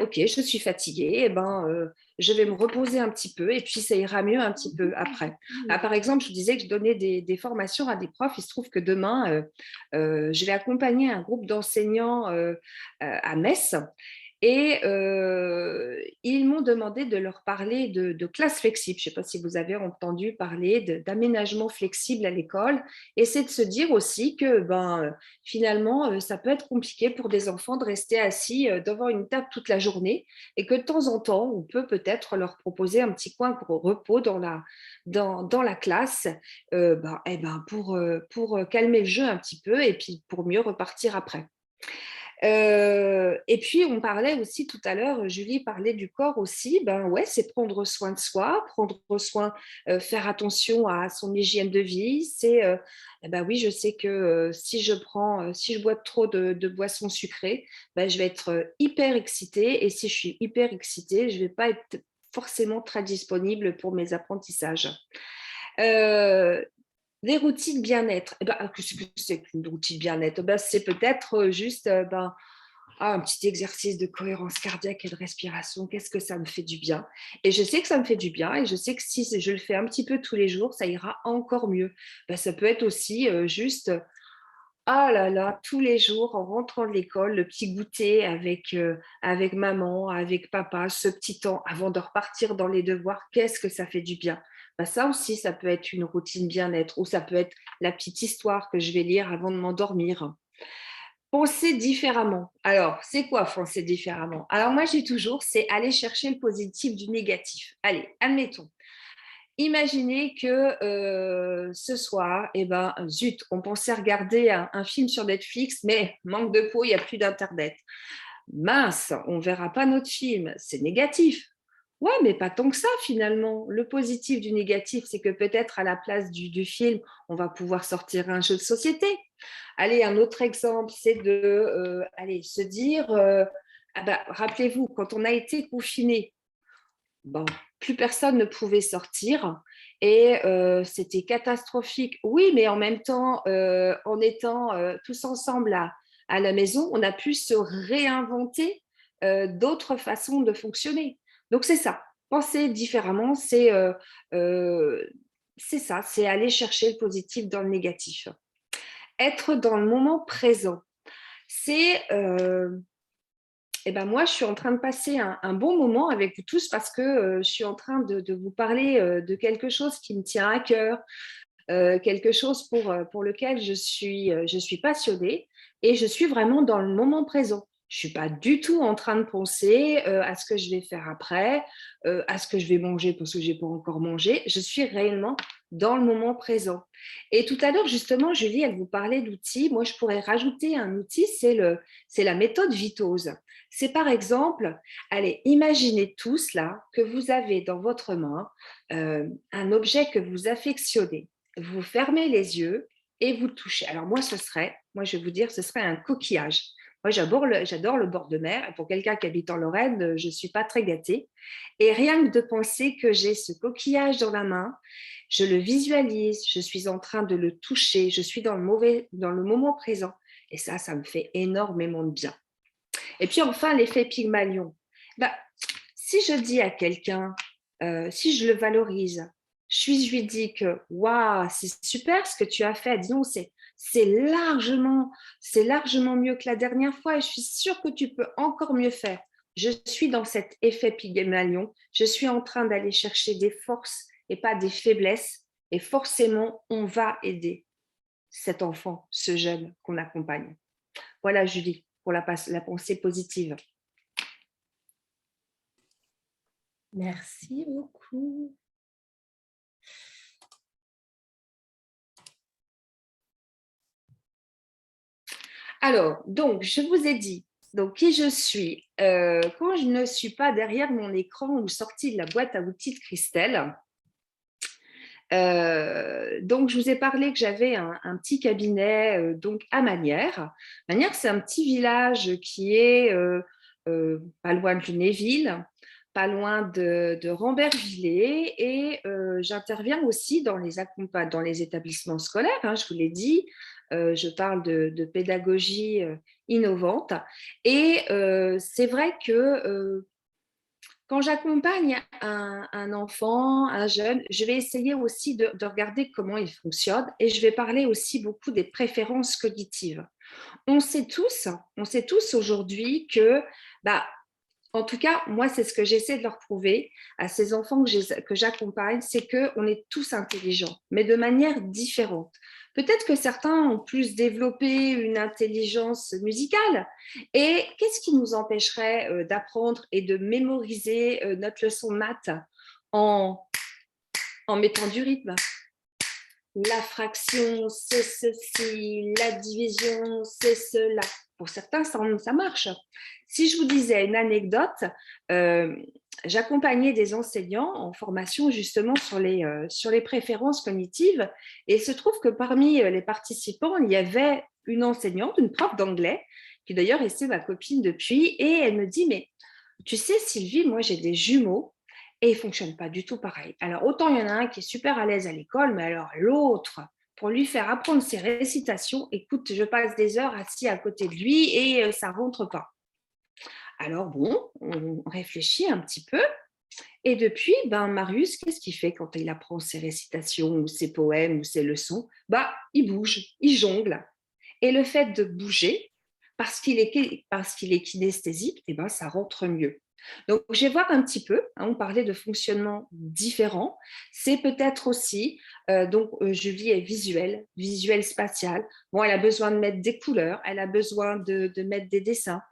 Ok, je suis fatiguée, je vais me reposer un petit peu et puis ça ira mieux un petit peu après. Par exemple, je vous disais que je donnais des formations à des profs. Il se trouve que demain, je vais accompagner un groupe d'enseignants à Metz. Et ils m'ont demandé de leur parler de classe flexible. Je ne sais pas si vous avez entendu parler d'aménagement flexible à l'école. Et c'est de se dire aussi que finalement, ça peut être compliqué pour des enfants de rester assis devant une table toute la journée et que de temps en temps, on peut peut-être leur proposer un petit coin pour repos dans la classe pour calmer le jeu un petit peu et puis pour mieux repartir après. Et puis, on parlait aussi tout à l'heure, Julie parlait du corps aussi, c'est prendre soin de soi, faire attention à son hygiène de vie. C'est, oui, je sais que si je bois trop de boissons sucrées, je vais être hyper excitée. Et si je suis hyper excitée, je ne vais pas être forcément très disponible pour mes apprentissages. Des routines bien-être. Qu'est-ce que c'est qu'une routine bien-être? C'est peut-être juste un petit exercice de cohérence cardiaque et de respiration. Qu'est-ce que ça me fait du bien? Et je sais que ça me fait du bien et je sais que si je le fais un petit peu tous les jours, ça ira encore mieux. Ça peut être aussi juste ah là là, tous les jours en rentrant de l'école, le petit goûter avec maman, avec papa, ce petit temps avant de repartir dans les devoirs, qu'est-ce que ça fait du bien? Ça aussi, ça peut être une routine bien-être ou ça peut être la petite histoire que je vais lire avant de m'endormir. Penser différemment. Alors, c'est quoi penser différemment? Alors, moi, j'ai toujours, c'est aller chercher le positif du négatif. Allez, admettons. Imaginez que ce soir, zut, on pensait regarder un film sur Netflix, mais manque de peau, il n'y a plus d'Internet. Mince, on ne verra pas notre film, c'est négatif. Ouais, mais pas tant que ça finalement. Le positif du négatif, c'est que peut-être à la place du film, on va pouvoir sortir un jeu de société. Allez, un autre exemple, c'est de se dire, rappelez-vous, quand on a été confiné, plus personne ne pouvait sortir et c'était catastrophique. Oui, mais en même temps, en étant tous ensemble à la maison, on a pu se réinventer d'autres façons de fonctionner. Donc, c'est ça. Penser différemment, c'est ça, c'est aller chercher le positif dans le négatif. Être dans le moment présent, c'est... moi, je suis en train de passer un bon moment avec vous tous parce que je suis en train de vous parler de quelque chose qui me tient à cœur, quelque chose pour lequel je suis passionnée et je suis vraiment dans le moment présent. Je ne suis pas du tout en train de penser à ce que je vais faire après, à ce que je vais manger parce que je n'ai pas encore mangé. Je suis réellement dans le moment présent. Et tout à l'heure, justement, Julie, elle vous parlait d'outils. Moi, je pourrais rajouter un outil, c'est la méthode Vitose. C'est par exemple, allez, imaginez tous là que vous avez dans votre main un objet que vous affectionnez. Vous fermez les yeux et vous touchez. Alors moi, je vais vous dire, ce serait un coquillage. Moi, j'adore le bord de mer. Et pour quelqu'un qui habite en Lorraine, je ne suis pas très gâtée. Et rien que de penser que j'ai ce coquillage dans la main, je le visualise, je suis en train de le toucher, je suis dans le moment présent. Et ça me fait énormément de bien. Et puis enfin, l'effet Pygmalion. Bah, si je dis à quelqu'un, si je le valorise, je lui dis que waouh, c'est super ce que tu as fait, disons, c'est largement mieux que la dernière fois et je suis sûre que tu peux encore mieux faire. Je suis dans cet effet Pygmalion, je suis en train d'aller chercher des forces et pas des faiblesses et forcément, on va aider cet enfant, ce jeune qu'on accompagne. Voilà, Julie, pour la pensée positive. Merci beaucoup. Alors, donc, je vous ai dit donc, qui je suis quand je ne suis pas derrière mon écran ou sortie de la boîte à outils de Christelle. Donc, je vous ai parlé que j'avais un petit cabinet donc à Manières. Manières, c'est un petit village qui est pas loin de Lunéville, pas loin de Rambervillers et j'interviens aussi dans les établissements scolaires, hein, je vous l'ai dit. Je parle de pédagogie innovante et c'est vrai que quand j'accompagne un enfant, un jeune, je vais essayer aussi de regarder comment il fonctionne et je vais parler aussi beaucoup des préférences cognitives. On sait tous aujourd'hui que, bah, en tout cas, moi, c'est ce que j'essaie de leur prouver à ces enfants que j'accompagne, c'est qu'on est tous intelligents, mais de manière différente. Peut-être que certains ont plus développé une intelligence musicale. Et qu'est-ce qui nous empêcherait d'apprendre et de mémoriser notre leçon de maths en, en mettant du rythme? La fraction, c'est ceci, la division, c'est cela. Pour certains, ça marche. Si je vous disais une anecdote, j'accompagnais des enseignants en formation justement sur les préférences cognitives et il se trouve que parmi les participants, il y avait une enseignante, une prof d'anglais, qui d'ailleurs est ma copine depuis, et elle me dit, mais tu sais Sylvie, moi j'ai des jumeaux, et ils ne fonctionnent pas du tout pareil. Alors, autant il y en a un qui est super à l'aise à l'école, mais alors l'autre, pour lui faire apprendre ses récitations, écoute, je passe des heures assis à côté de lui et ça ne rentre pas. Alors bon, on réfléchit un petit peu. Et depuis, Marius, qu'est-ce qu'il fait quand il apprend ses récitations ou ses poèmes ou ses leçons? Il bouge, il jongle. Et le fait de bouger, parce qu'il est kinesthésique, ça rentre mieux. Donc, je vais voir un petit peu, hein, on parlait de fonctionnement différent, c'est peut-être aussi, Julie est visuelle spatiale. Bon, elle a besoin de mettre des couleurs, elle a besoin de mettre des dessins.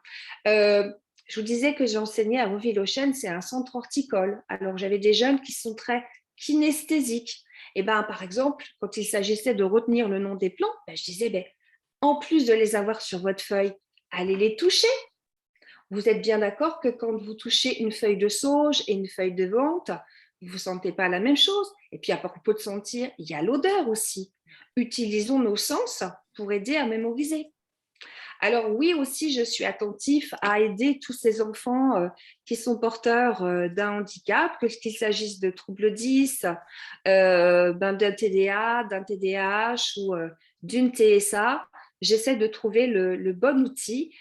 Je vous disais que j'enseignais à Roville-aux-Chênes, c'est un centre horticole. Alors, j'avais des jeunes qui sont très kinesthésiques. Et par exemple, quand il s'agissait de retenir le nom des plantes, je disais, en plus de les avoir sur votre feuille, allez les toucher. Vous êtes bien d'accord que quand vous touchez une feuille de sauge et une feuille de menthe, vous ne sentez pas la même chose. Et puis, à propos de sentir, il y a l'odeur aussi. Utilisons nos sens pour aider à mémoriser. Alors oui, aussi, je suis attentif à aider tous ces enfants qui sont porteurs d'un handicap, qu'il s'agisse de troubles 10, d'un TDA, d'un TDAH ou d'une TSA. J'essaie de trouver le bon outil.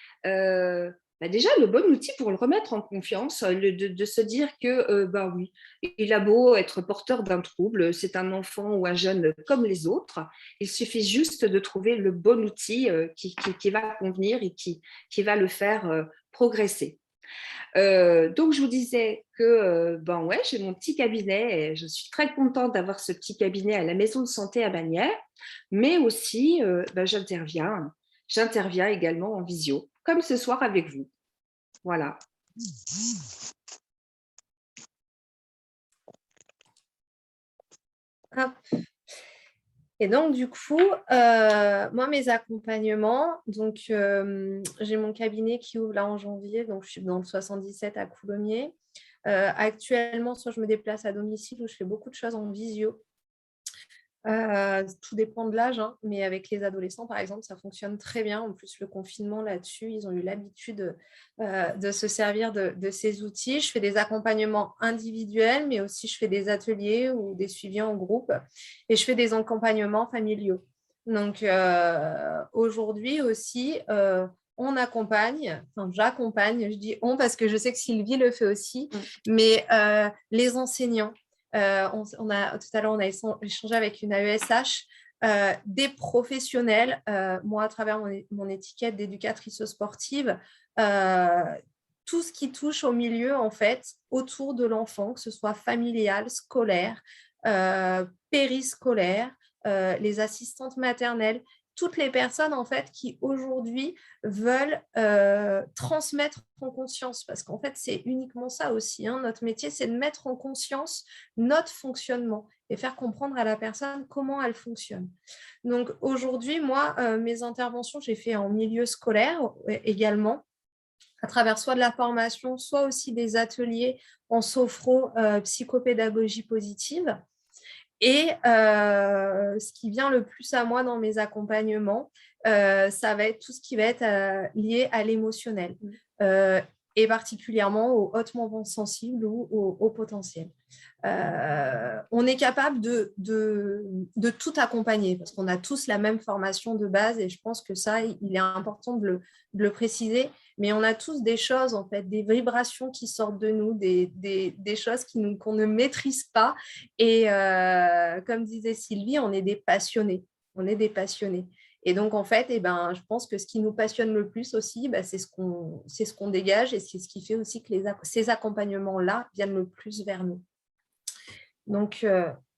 Déjà, le bon outil pour le remettre en confiance, de se dire que, oui, il a beau être porteur d'un trouble, c'est un enfant ou un jeune comme les autres. Il suffit juste de trouver le bon outil qui va convenir et qui va le faire progresser. Donc, je vous disais que j'ai mon petit cabinet et je suis très contente d'avoir ce petit cabinet à la maison de santé à Bagnères, mais aussi j'interviens également en visio, comme ce soir avec vous. Voilà. Hop. Et donc, du coup, moi, mes accompagnements, donc j'ai mon cabinet qui ouvre là en janvier, donc je suis dans le 77 à Coulommiers. Actuellement, soit je me déplace à domicile ou je fais beaucoup de choses en visio. Tout dépend de l'âge, hein, mais avec les adolescents, par exemple, ça fonctionne très bien. En plus, le confinement là-dessus, ils ont eu l'habitude de se servir de ces outils. Je fais des accompagnements individuels, mais aussi je fais des ateliers ou des suivis en groupe et je fais des accompagnements familiaux. Donc, aujourd'hui aussi, on accompagne, enfin, j'accompagne, je dis on parce que je sais que Sylvie le fait aussi, mais les enseignants. Tout à l'heure, on a échangé avec une AESH, des professionnels, moi à travers mon étiquette d'éducatrice sportive, tout ce qui touche au milieu en fait autour de l'enfant, que ce soit familial, scolaire, périscolaire, les assistantes maternelles, toutes les personnes en fait qui aujourd'hui veulent transmettre en conscience, parce qu'en fait c'est uniquement ça aussi, hein. Notre métier c'est de mettre en conscience notre fonctionnement et faire comprendre à la personne comment elle fonctionne. Donc aujourd'hui, moi, mes interventions, j'ai fait en milieu scolaire également, à travers soit de la formation, soit aussi des ateliers en sophro-psychopédagogie positive. Et ce qui vient le plus à moi dans mes accompagnements, ça va être tout ce qui va être lié à l'émotionnel, et particulièrement aux hautement sensibles ou au potentiel. On est capable de tout accompagner parce qu'on a tous la même formation de base et je pense que ça, il est important de le préciser, mais on a tous des choses, en fait, des vibrations qui sortent de nous, des choses qu'on ne maîtrise pas. Et comme disait Sylvie, on est des passionnés. On est des passionnés. Et donc, en fait, je pense que ce qui nous passionne le plus aussi, c'est ce qu'on dégage et c'est ce qui fait aussi que ces accompagnements-là viennent le plus vers nous. Donc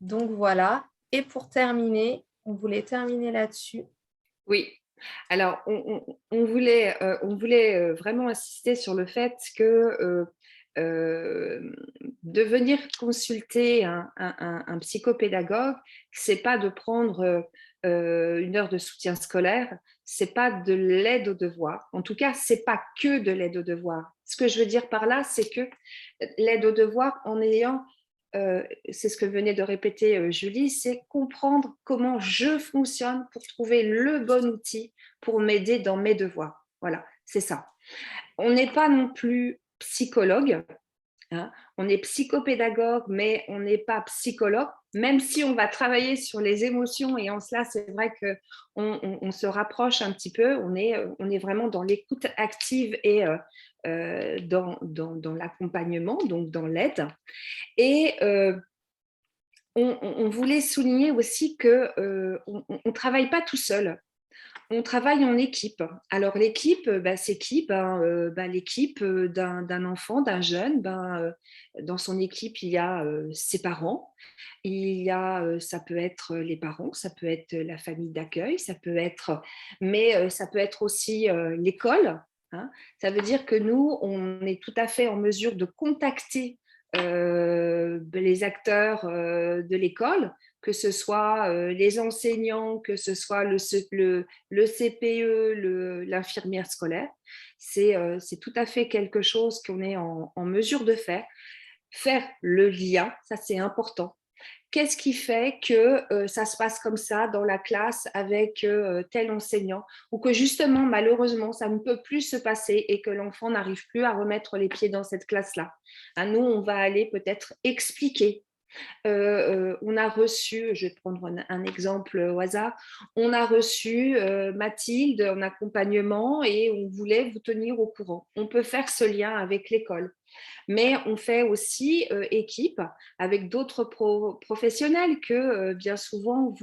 voilà. Et pour terminer, on voulait terminer là-dessus. Oui. Alors, on voulait vraiment insister sur le fait que de venir consulter un psychopédagogue, ce n'est pas de prendre une heure de soutien scolaire, ce n'est pas de l'aide aux devoirs. En tout cas, ce n'est pas que de l'aide aux devoirs. Ce que je veux dire par là, c'est que l'aide aux devoirs en ayant c'est ce que venait de répéter Julie, c'est comprendre comment je fonctionne pour trouver le bon outil pour m'aider dans mes devoirs. Voilà, c'est ça. On n'est pas non plus psychologue, hein. On est psychopédagogue, mais on n'est pas psychologue, même si on va travailler sur les émotions et en cela, c'est vrai qu'on se rapproche un petit peu, on est vraiment dans l'écoute active et dans l'accompagnement, donc dans l'aide. Et on voulait souligner aussi qu'on ne travaille pas tout seul. On travaille en équipe. Alors l'équipe, c'est qui l'équipe d'un enfant, d'un jeune. Dans son équipe, il y a ses parents. Ça peut être les parents, ça peut être la famille d'accueil, mais ça peut être aussi l'école, hein. Ça veut dire que nous, on est tout à fait en mesure de contacter les acteurs de l'école, que ce soit les enseignants, que ce soit le CPE, l'infirmière scolaire. C'est tout à fait quelque chose qu'on est en mesure de faire. Faire le lien, ça c'est important. Qu'est-ce qui fait que ça se passe comme ça dans la classe avec tel enseignant, ou que justement, malheureusement, ça ne peut plus se passer et que l'enfant n'arrive plus à remettre les pieds dans cette classe-là. Nous, on va aller peut-être expliquer. On a reçu, je vais prendre un exemple au hasard, on a reçu Mathilde en accompagnement et on voulait vous tenir au courant. On peut faire ce lien avec l'école. Mais on fait aussi équipe avec d'autres professionnels que bien souvent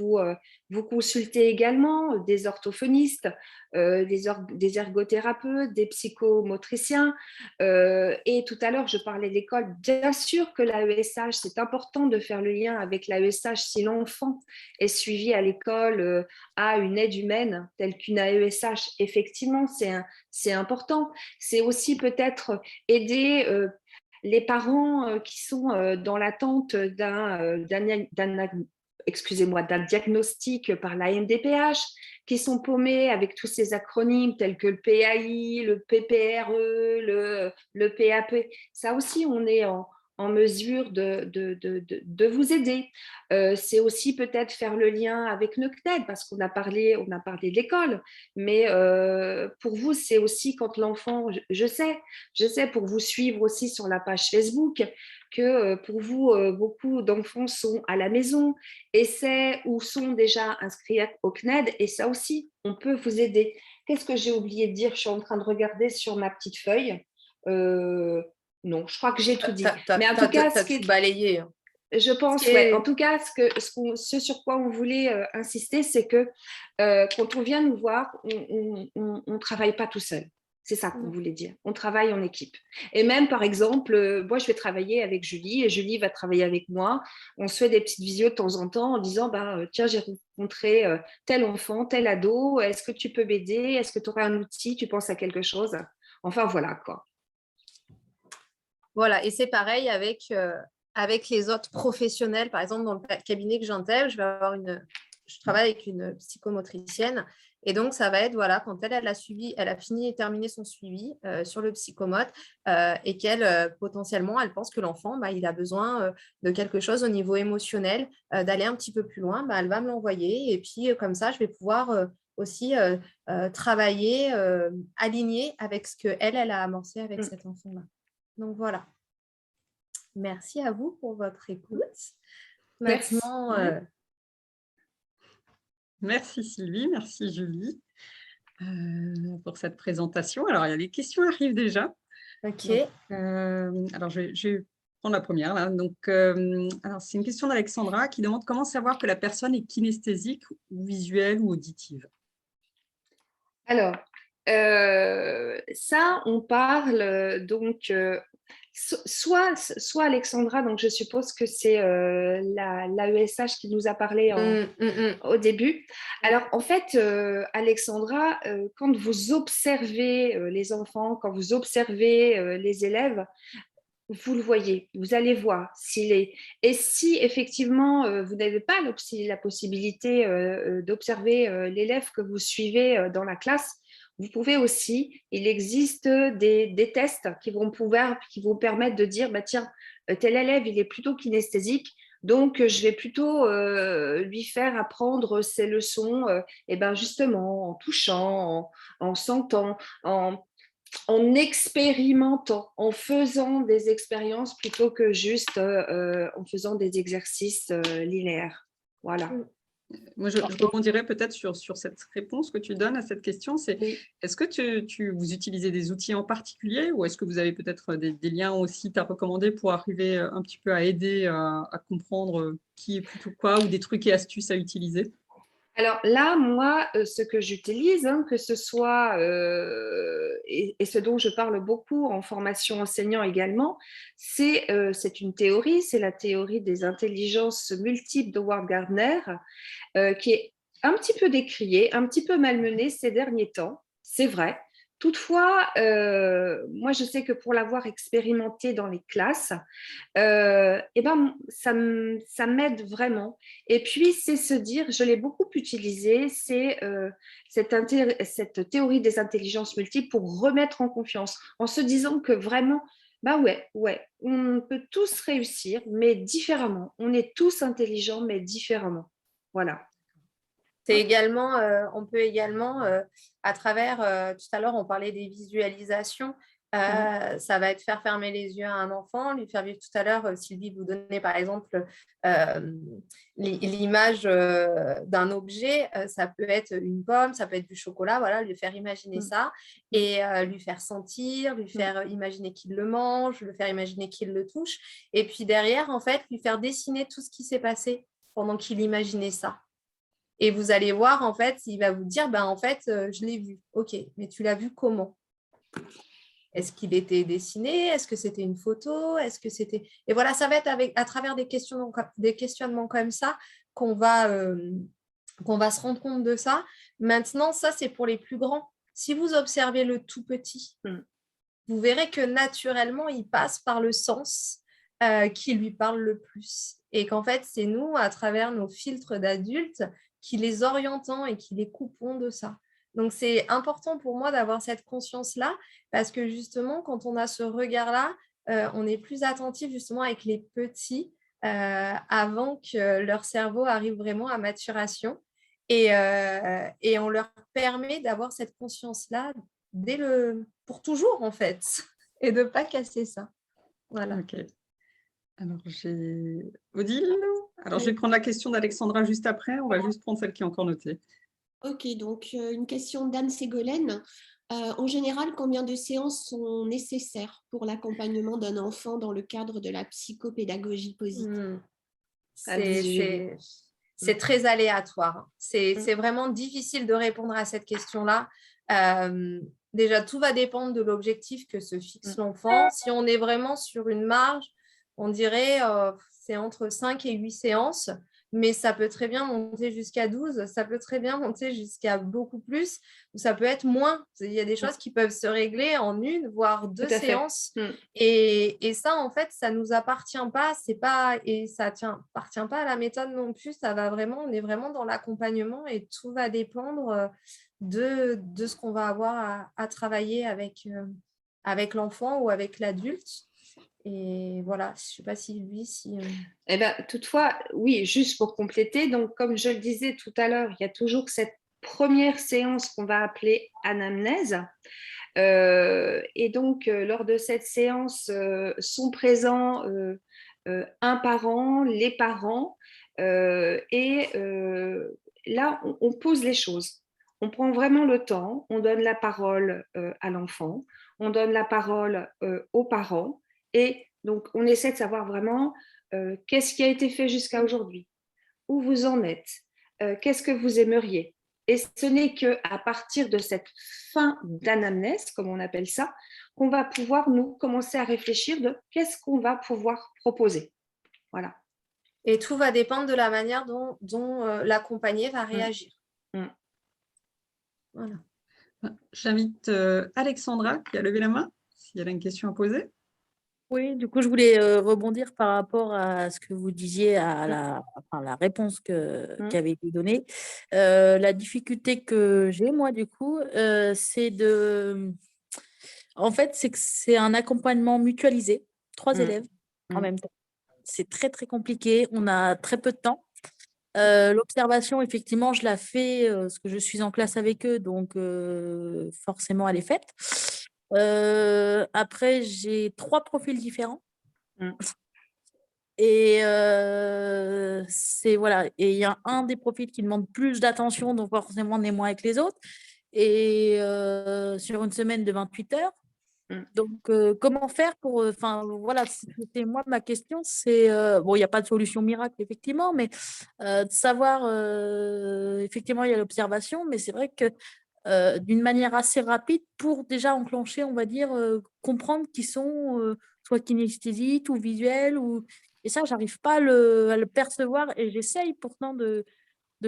vous consultez également, des orthophonistes, des ergothérapeutes, des psychomotriciens. Et tout à l'heure, je parlais de l'école. Bien sûr que l'AESH, c'est important de faire le lien avec l'AESH si l'enfant est suivi à l'école, à une aide humaine telle qu'une AESH. Effectivement, c'est important. C'est aussi peut-être aider les parents qui sont dans l'attente d'un diagnostic par la MDPH, qui sont paumés avec tous ces acronymes tels que le PAI, le PPRE, le PAP. Ça aussi, on est en mesure de vous aider. C'est aussi peut-être faire le lien avec le CNED, parce qu'on a parlé de l'école, mais pour vous, c'est aussi quand l'enfant, je sais pour vous suivre aussi sur la page Facebook, que pour vous, beaucoup d'enfants sont à la maison, essaient ou sont déjà inscrits au CNED, et ça aussi, on peut vous aider. Qu'est-ce que j'ai oublié de dire? Je suis en train de regarder sur ma petite feuille. Non, je crois que j'ai tout dit. Mais en tout cas, ce qui est balayé. Je pense, ouais. En tout cas, ce sur quoi on voulait insister, c'est que quand on vient nous voir, on ne travaille pas tout seul. C'est ça qu'on voulait dire. On travaille en équipe. Et même, par exemple, moi, je vais travailler avec Julie et Julie va travailler avec moi. On se fait des petites visios de temps en temps en disant, tiens, j'ai rencontré tel enfant, tel ado. Est-ce que tu peux m'aider? Est-ce que tu aurais un outil? Tu penses à quelque chose? Enfin, voilà, quoi. Voilà, et c'est pareil avec les autres professionnels. Par exemple, dans le cabinet que j'intègre, je travaille avec une psychomotricienne. Et donc, ça va être, voilà, quand elle a fini et terminé son suivi sur le psychomote et qu'elle, potentiellement, elle pense que l'enfant, il a besoin de quelque chose au niveau émotionnel, d'aller un petit peu plus loin, elle va me l'envoyer. Et puis, comme ça, je vais pouvoir aussi travailler, aligner avec ce qu'elle a amorcé avec cet enfant-là. Donc, voilà. Merci à vous pour votre écoute. Maintenant, Merci Sylvie, merci Julie pour cette présentation. Alors, les questions arrivent déjà. OK. Donc, alors, je vais prendre la première. Là. Donc, alors, c'est une question d'Alexandra qui demande comment savoir que la personne est kinesthésique ou visuelle ou auditive. Alors, ça, on parle donc soit Alexandra, donc je suppose que c'est l'AESH qui nous a parlé au début. Alors, en fait, Alexandra, quand vous observez les enfants, quand vous observez les élèves, vous le voyez, vous allez voir s'il est. Et si effectivement vous n'avez pas la possibilité d'observer l'élève que vous suivez dans la classe, vous pouvez aussi, il existe des tests qui vont permettre de dire, tiens, tel élève, il est plutôt kinesthésique, donc je vais plutôt lui faire apprendre ses leçons justement en touchant, en sentant, en expérimentant, en faisant des expériences plutôt que juste en faisant des exercices linéaires. Voilà. Moi, je rebondirais peut-être sur cette réponse que tu donnes à cette question. C'est Est-ce que vous utilisez des outils en particulier ou est-ce que vous avez peut-être des liens aussi à recommander pour arriver un petit peu à aider à comprendre qui est plutôt quoi ou des trucs et astuces à utiliser? Alors là, moi, ce que j'utilise, que ce soit, et ce dont je parle beaucoup en formation enseignant également, c'est une théorie, c'est la théorie des intelligences multiples d'Howard Gardner, qui est un petit peu décriée, un petit peu malmenée ces derniers temps, c'est vrai. Toutefois, moi, je sais que pour l'avoir expérimenté dans les classes, ça m'aide vraiment. Et puis, c'est se dire, je l'ai beaucoup utilisé, c'est cette théorie des intelligences multiples pour remettre en confiance, en se disant que vraiment, on peut tous réussir, mais différemment. On est tous intelligents, mais différemment. Voilà. C'est également, on peut également, à travers, tout à l'heure, on parlait des visualisations. Ça va être faire fermer les yeux à un enfant, lui faire vivre tout à l'heure, Sylvie vous donnait par exemple l'image d'un objet, ça peut être une pomme, ça peut être du chocolat, voilà, lui faire imaginer ça et lui faire sentir, lui faire imaginer qu'il le mange, lui faire imaginer qu'il le touche et puis derrière, en fait, lui faire dessiner tout ce qui s'est passé pendant qu'il imaginait ça. Et vous allez voir, en fait, il va vous dire, en fait, je l'ai vu. OK, mais tu l'as vu comment? Est-ce qu'il était dessiné? Est-ce que c'était une photo? Est-ce que c'était… Et voilà, ça va être à travers des questionnements comme ça qu'on va se rendre compte de ça. Maintenant, ça, c'est pour les plus grands. Si vous observez le tout petit, vous verrez que naturellement, il passe par le sens qui lui parle le plus. Et qu'en fait, c'est nous, à travers nos filtres d'adultes, qui les orientons et qui les coupons de ça. Donc, c'est important pour moi d'avoir cette conscience-là parce que justement, quand on a ce regard-là, on est plus attentif justement avec les petits avant que leur cerveau arrive vraiment à maturation. Et on leur permet d'avoir cette conscience-là pour toujours, en fait, et de ne pas casser ça. Voilà. Ok. Alors, j'ai Odile. Alors, je vais prendre la question d'Alexandra juste après. On va juste prendre celle qui est encore notée. Ok, donc une question d'Anne Ségolène. En général, combien de séances sont nécessaires pour l'accompagnement d'un enfant dans le cadre de la psychopédagogie positive? C'est très aléatoire. C'est vraiment difficile de répondre à cette question-là. Déjà, tout va dépendre de l'objectif que se fixe l'enfant. Si on est vraiment sur une marge, on dirait c'est entre 5 et 8 séances, mais ça peut très bien monter jusqu'à 12, ça peut très bien monter jusqu'à beaucoup plus, ou ça peut être moins. Il y a des choses qui peuvent se régler en une, voire 2 séances. Et ça, en fait, ça ne nous appartient pas, et ça appartient pas à la méthode non plus. On est vraiment dans l'accompagnement et tout va dépendre de ce qu'on va avoir à travailler avec l'enfant ou avec l'adulte. Et voilà, je ne sais pas si lui, Eh ben, toutefois, oui, juste pour compléter, donc comme je le disais tout à l'heure, il y a toujours cette première séance qu'on va appeler anamnèse. Et donc, lors de cette séance, sont présents un parent, les parents, et là, on pose les choses. On prend vraiment le temps, on donne la parole à l'enfant, on donne la parole aux parents, et donc on essaie de savoir vraiment qu'est-ce qui a été fait jusqu'à aujourd'hui, où vous en êtes, qu'est-ce que vous aimeriez. Et ce n'est qu'à partir de cette fin d'anamnèse, comme on appelle ça, qu'on va pouvoir nous commencer à réfléchir de qu'est-ce qu'on va pouvoir proposer. Voilà. Et tout va dépendre de la manière dont l'accompagné va réagir. Voilà. J'invite Alexandra qui a levé la main, si elle a une question à poser. Oui, du coup, je voulais rebondir par rapport à ce que vous disiez, à la réponse qui avait été donnée. La difficulté que j'ai, moi, du coup, c'est en fait, c'est que c'est un accompagnement mutualisé, 3 élèves en même temps. C'est très, très compliqué. On a très peu de temps. L'observation, effectivement, je la fais parce que je suis en classe avec eux, donc forcément, elle est faite. Après, j'ai 3 profils différents. Et voilà. Et il y a un des profils qui demande plus d'attention, donc forcément, on est moins avec les autres. Et sur une semaine de 28 heures. Donc, comment faire pour. Enfin, voilà, c'était moi, ma question, c'est. Bon, il n'y a pas de solution miracle, effectivement, mais de savoir. Effectivement, il y a l'observation, mais c'est vrai que d'une manière assez rapide pour déjà enclencher, on va dire, comprendre qu'ils sont soit kinesthésiques ou visuels. Et ça, j'arrive pas à le percevoir et j'essaye pourtant de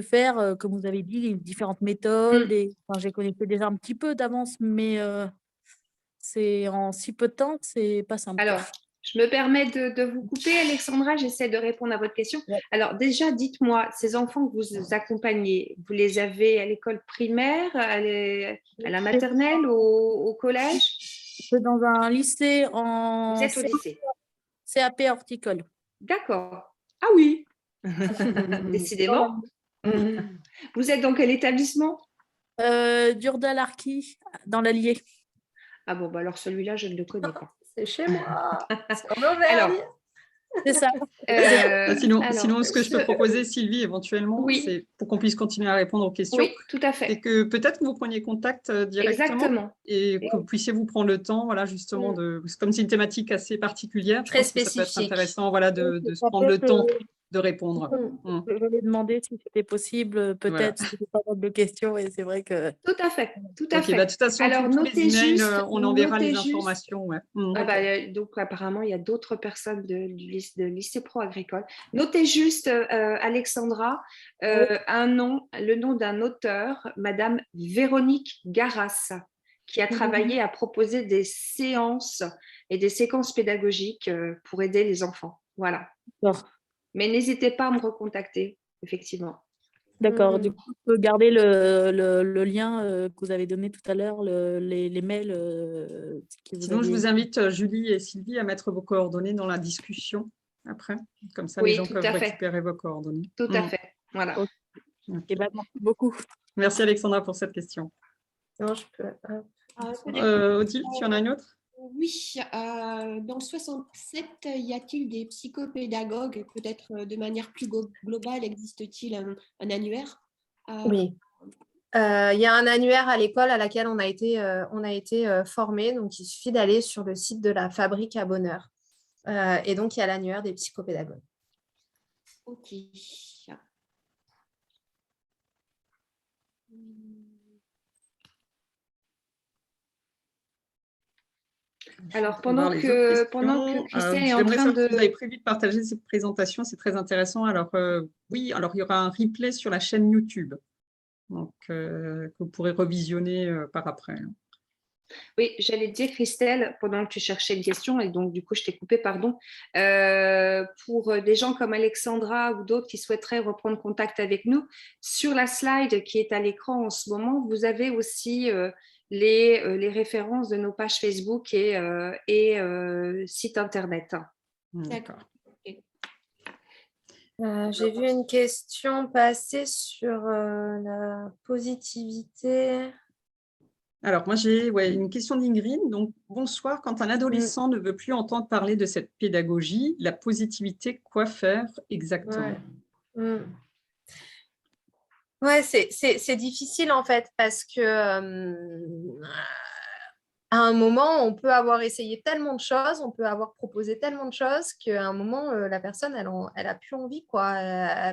faire, comme vous avez dit, différentes méthodes. Enfin, j'ai connaissais déjà un petit peu d'avance, mais c'est en si peu de temps que c'est pas simple. Alors, je me permets de vous couper, Alexandra, j'essaie de répondre à votre question. Ouais. Alors déjà, dites-moi, ces enfants que vous accompagnez, vous les avez à l'école primaire, à la maternelle, au collège? C'est dans un lycée en... Vous êtes au lycée? CAP horticole. D'accord. Ah oui. Décidément. Vous êtes dans quel établissement? Durdal-Arquis, dans l'Allier. Ah bon, bah alors celui-là, je ne le connais pas. C'est chez moi. C'est en Auvergne. Alors, c'est ça. Sinon, ce que je peux proposer, Sylvie, éventuellement, c'est pour qu'on puisse continuer à répondre aux questions. Oui, tout à fait. C'est que peut-être que vous preniez contact directement. Exactement. Et que vous puissiez vous prendre le temps, voilà, justement, comme c'est une thématique assez particulière, très spécifique. Ça peut être intéressant, voilà, de se prendre le temps de répondre. Je vais demander si c'était possible, peut-être, si c'était pas mal de questions, et c'est vrai que... Tout à fait, tout à fait. Bah, de toute façon, alors, tous les emails, on enverra les informations. Ouais. Donc, apparemment, il y a d'autres personnes de lycée pro agricole. Notez juste, Alexandra, le nom d'un auteur, Madame Véronique Garras, qui a travaillé à proposer des séances et des séquences pédagogiques pour aider les enfants. Voilà. Mais n'hésitez pas à me recontacter, effectivement. D'accord. Du coup, je peux garder le lien que vous avez donné tout à l'heure, les mails que vous Sinon, je avez. vous invite, Julie et Sylvie, à mettre vos coordonnées dans la discussion après. Comme ça, les Oui, gens tout peuvent à fait. récupérer vos coordonnées. Tout à fait. Voilà. Ok. Eh ben, merci beaucoup. Merci, Alexandra, pour cette question. Non, je peux. Odile, tu en as une autre? Oui, dans le 67, y a-t-il des psychopédagogues? Peut-être de manière plus globale, existe-t-il un annuaire? Oui. Il y a un annuaire à l'école à laquelle on a été formés. Donc, il suffit d'aller sur le site de la Fabrique à Bonheur. Et donc, il y a l'annuaire des psychopédagogues. Ok. Alors, pendant que Christelle est en j'aimerais train savoir si vous avez de... prévu de partager cette présentation, c'est très intéressant. Alors, oui, alors il y aura un replay sur la chaîne YouTube, donc, que vous pourrez revisionner par après. Oui, j'allais te dire, Christelle, pendant que tu cherchais une question, et donc du coup, je t'ai coupé, pardon. Pour des gens comme Alexandra ou d'autres qui souhaiteraient reprendre contact avec nous, sur la slide qui est à l'écran en ce moment, vous avez aussi les références de nos pages Facebook et site Internet. D'accord. J'ai vu une question passer sur la positivité. Alors, moi, j'ai une question d'Ingrid. Donc, bonsoir. Quand un adolescent ne veut plus entendre parler de cette pédagogie, la positivité, quoi faire exactement? Ouais, c'est difficile en fait parce que à un moment, on peut avoir essayé tellement de choses, on peut avoir proposé tellement de choses qu'à un moment, la personne, elle a plus envie, quoi,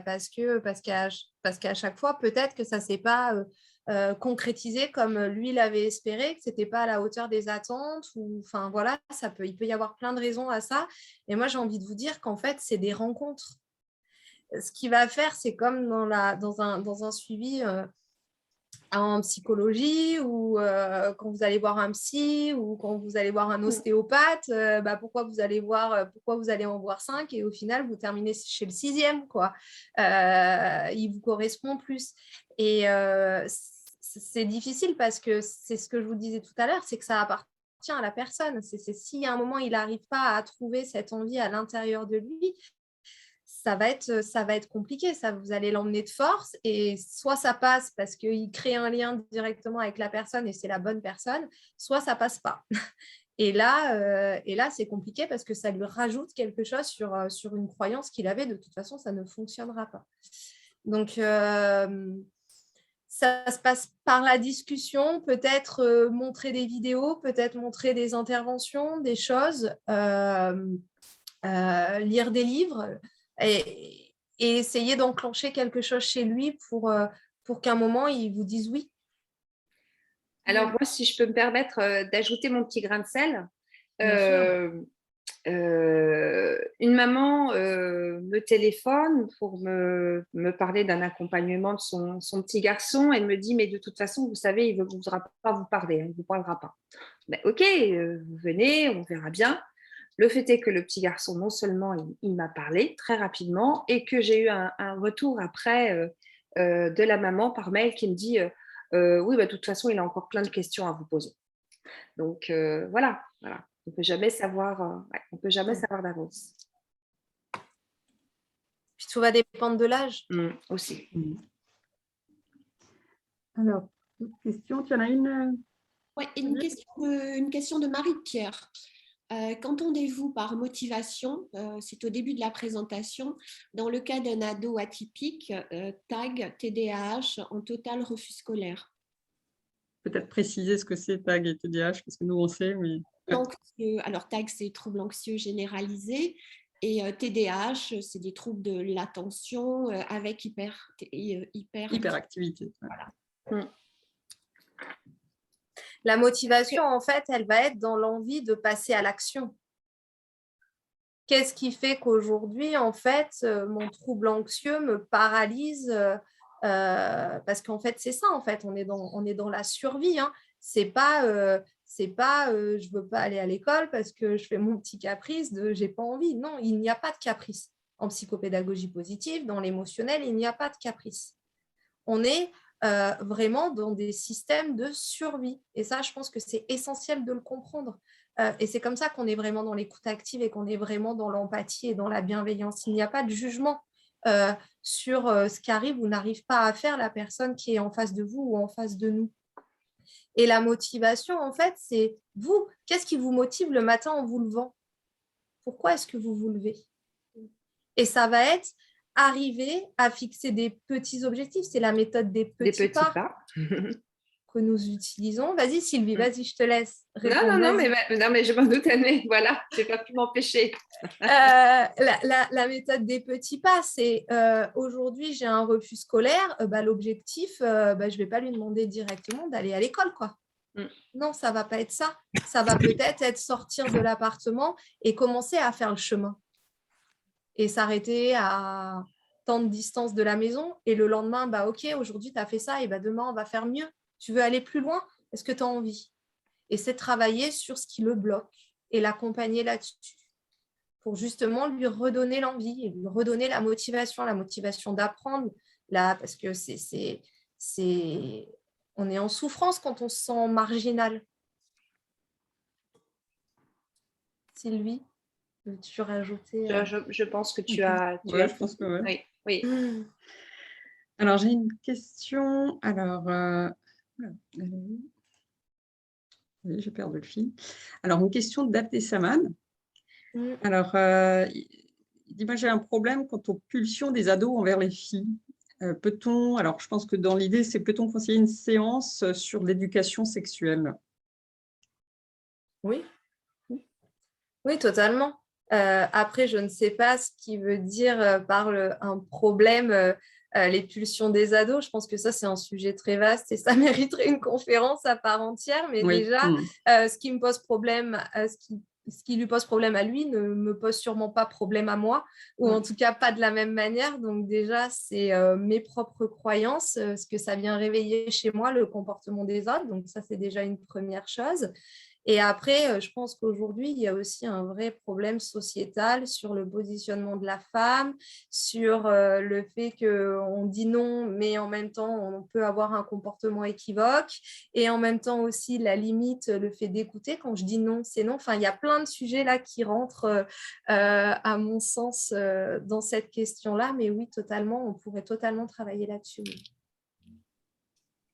parce qu'à chaque fois, peut-être que ça s'est pas concrétisé comme lui l'avait espéré, que c'était pas à la hauteur des attentes, ou enfin voilà, il peut y avoir plein de raisons à ça. Et moi, j'ai envie de vous dire qu'en fait, c'est des rencontres. Ce qu'il va faire, c'est comme dans un suivi en psychologie, ou quand vous allez voir un psy, ou quand vous allez voir un ostéopathe, pourquoi vous allez en voir 5 et au final vous terminez chez le 6e, quoi. Il vous correspond plus. Et c'est difficile parce que c'est ce que je vous disais tout à l'heure, c'est que ça appartient à la personne. C'est si à un moment il n'arrive pas à trouver cette envie à l'intérieur de lui, ça va être compliqué. Vous allez l'emmener de force, et soit ça passe parce qu'il crée un lien directement avec la personne et c'est la bonne personne, soit ça passe pas. Et là, c'est compliqué parce que ça lui rajoute quelque chose sur une croyance qu'il avait. De toute façon, ça ne fonctionnera pas. Donc, ça se passe par la discussion, peut-être montrer des vidéos, peut-être montrer des interventions, des choses, lire des livres et essayer d'enclencher quelque chose chez lui pour qu'à un moment, il vous dise oui. Alors moi, si je peux me permettre d'ajouter mon petit grain de sel, une maman me téléphone pour me parler d'un accompagnement de son petit garçon. Elle me dit, mais de toute façon, vous savez, il ne voudra pas vous parler, il ne vous parlera pas. Ben, ok, vous venez, on verra bien. Le fait est que le petit garçon, non seulement il m'a parlé très rapidement, et que j'ai eu un retour après de la maman par mail qui me dit oui, de toute façon, il a encore plein de questions à vous poser. Donc voilà. On ne peut jamais savoir, savoir d'avance. Puis tout va dépendre de l'âge. Aussi. Alors, autre question, tu en as une? Oui, une question de Marie-Pierre. Qu'entendez-vous par motivation? C'est au début de la présentation. Dans le cas d'un ado atypique, TAG, TDAH, en total refus scolaire. Peut-être préciser ce que c'est TAG et TDAH, parce que nous, on sait, mais... Alors, TAG, c'est troubles anxieux généralisés. Et TDAH, c'est des troubles de l'attention avec hyperactivité. Voilà. La motivation, en fait, elle va être dans l'envie de passer à l'action. Qu'est-ce qui fait qu'aujourd'hui, en fait, mon trouble anxieux me paralyse parce qu'en fait, c'est ça, en fait, on est dans la survie. Hein. C'est pas je veux pas aller à l'école parce que je fais mon petit caprice de j'ai pas envie. Non, il n'y a pas de caprice. En psychopédagogie positive, dans l'émotionnel, il n'y a pas de caprice. On est vraiment dans des systèmes de survie. Et ça, je pense que c'est essentiel de le comprendre. Et c'est comme ça qu'on est vraiment dans l'écoute active et qu'on est vraiment dans l'empathie et dans la bienveillance. Il n'y a pas de jugement sur ce qu'arrive ou n'arrive pas à faire la personne qui est en face de vous ou en face de nous. Et la motivation, en fait, c'est vous. Qu'est-ce qui vous motive le matin en vous levant? Pourquoi est-ce que vous vous levez? Et ça va être arriver à fixer des petits objectifs. C'est la méthode des petits pas que nous utilisons. Vas-y, Sylvie, vas-y, je te laisse répondre. Non, mais je m'en doute, mais voilà, je n'ai pas pu m'empêcher. La méthode des petits pas, c'est aujourd'hui, j'ai un refus scolaire, l'objectif, je ne vais pas lui demander directement d'aller à l'école, quoi. Non, ça ne va pas être ça. Ça va peut-être être sortir de l'appartement et commencer à faire le chemin. Et s'arrêter à tant de distance de la maison. Et le lendemain, ok, aujourd'hui, tu as fait ça, et demain, on va faire mieux. Tu veux aller plus loin? Est-ce que tu as envie? Et c'est travailler sur ce qui le bloque et l'accompagner là-dessus pour justement lui redonner l'envie et lui redonner la motivation d'apprendre, parce que on est en souffrance quand on se sent marginal. Sylvie, veux-tu rajouter je pense que tu as... Je pense que oui. Alors, j'ai une question. Alors, j'ai perdu le fil. Alors, une question d'Abdessaman. Alors, il dit, moi, j'ai un problème quant aux pulsions des ados envers les filles. Peut-on, alors je pense que dans l'idée, c'est peut-on conseiller une séance sur l'éducation sexuelle? Oui, totalement. Après, je ne sais pas ce qu'il veut dire par un problème, les pulsions des ados. Je pense que ça, c'est un sujet très vaste et ça mériterait une conférence à part entière. Mais déjà, ce qui me pose problème, ce qui lui pose problème à lui ne me pose sûrement pas problème à moi, ou en tout cas pas de la même manière. Donc déjà, c'est mes propres croyances, ce que ça vient réveiller chez moi, le comportement des autres. Donc ça, c'est déjà une première chose. Et après, je pense qu'aujourd'hui, il y a aussi un vrai problème sociétal sur le positionnement de la femme, sur le fait qu'on dit non, mais en même temps, on peut avoir un comportement équivoque. Et en même temps aussi, la limite, le fait d'écouter. Quand je dis non, c'est non. Enfin, il y a plein de sujets là qui rentrent, à mon sens, dans cette question-là. Mais oui, totalement, on pourrait totalement travailler là-dessus. Oui.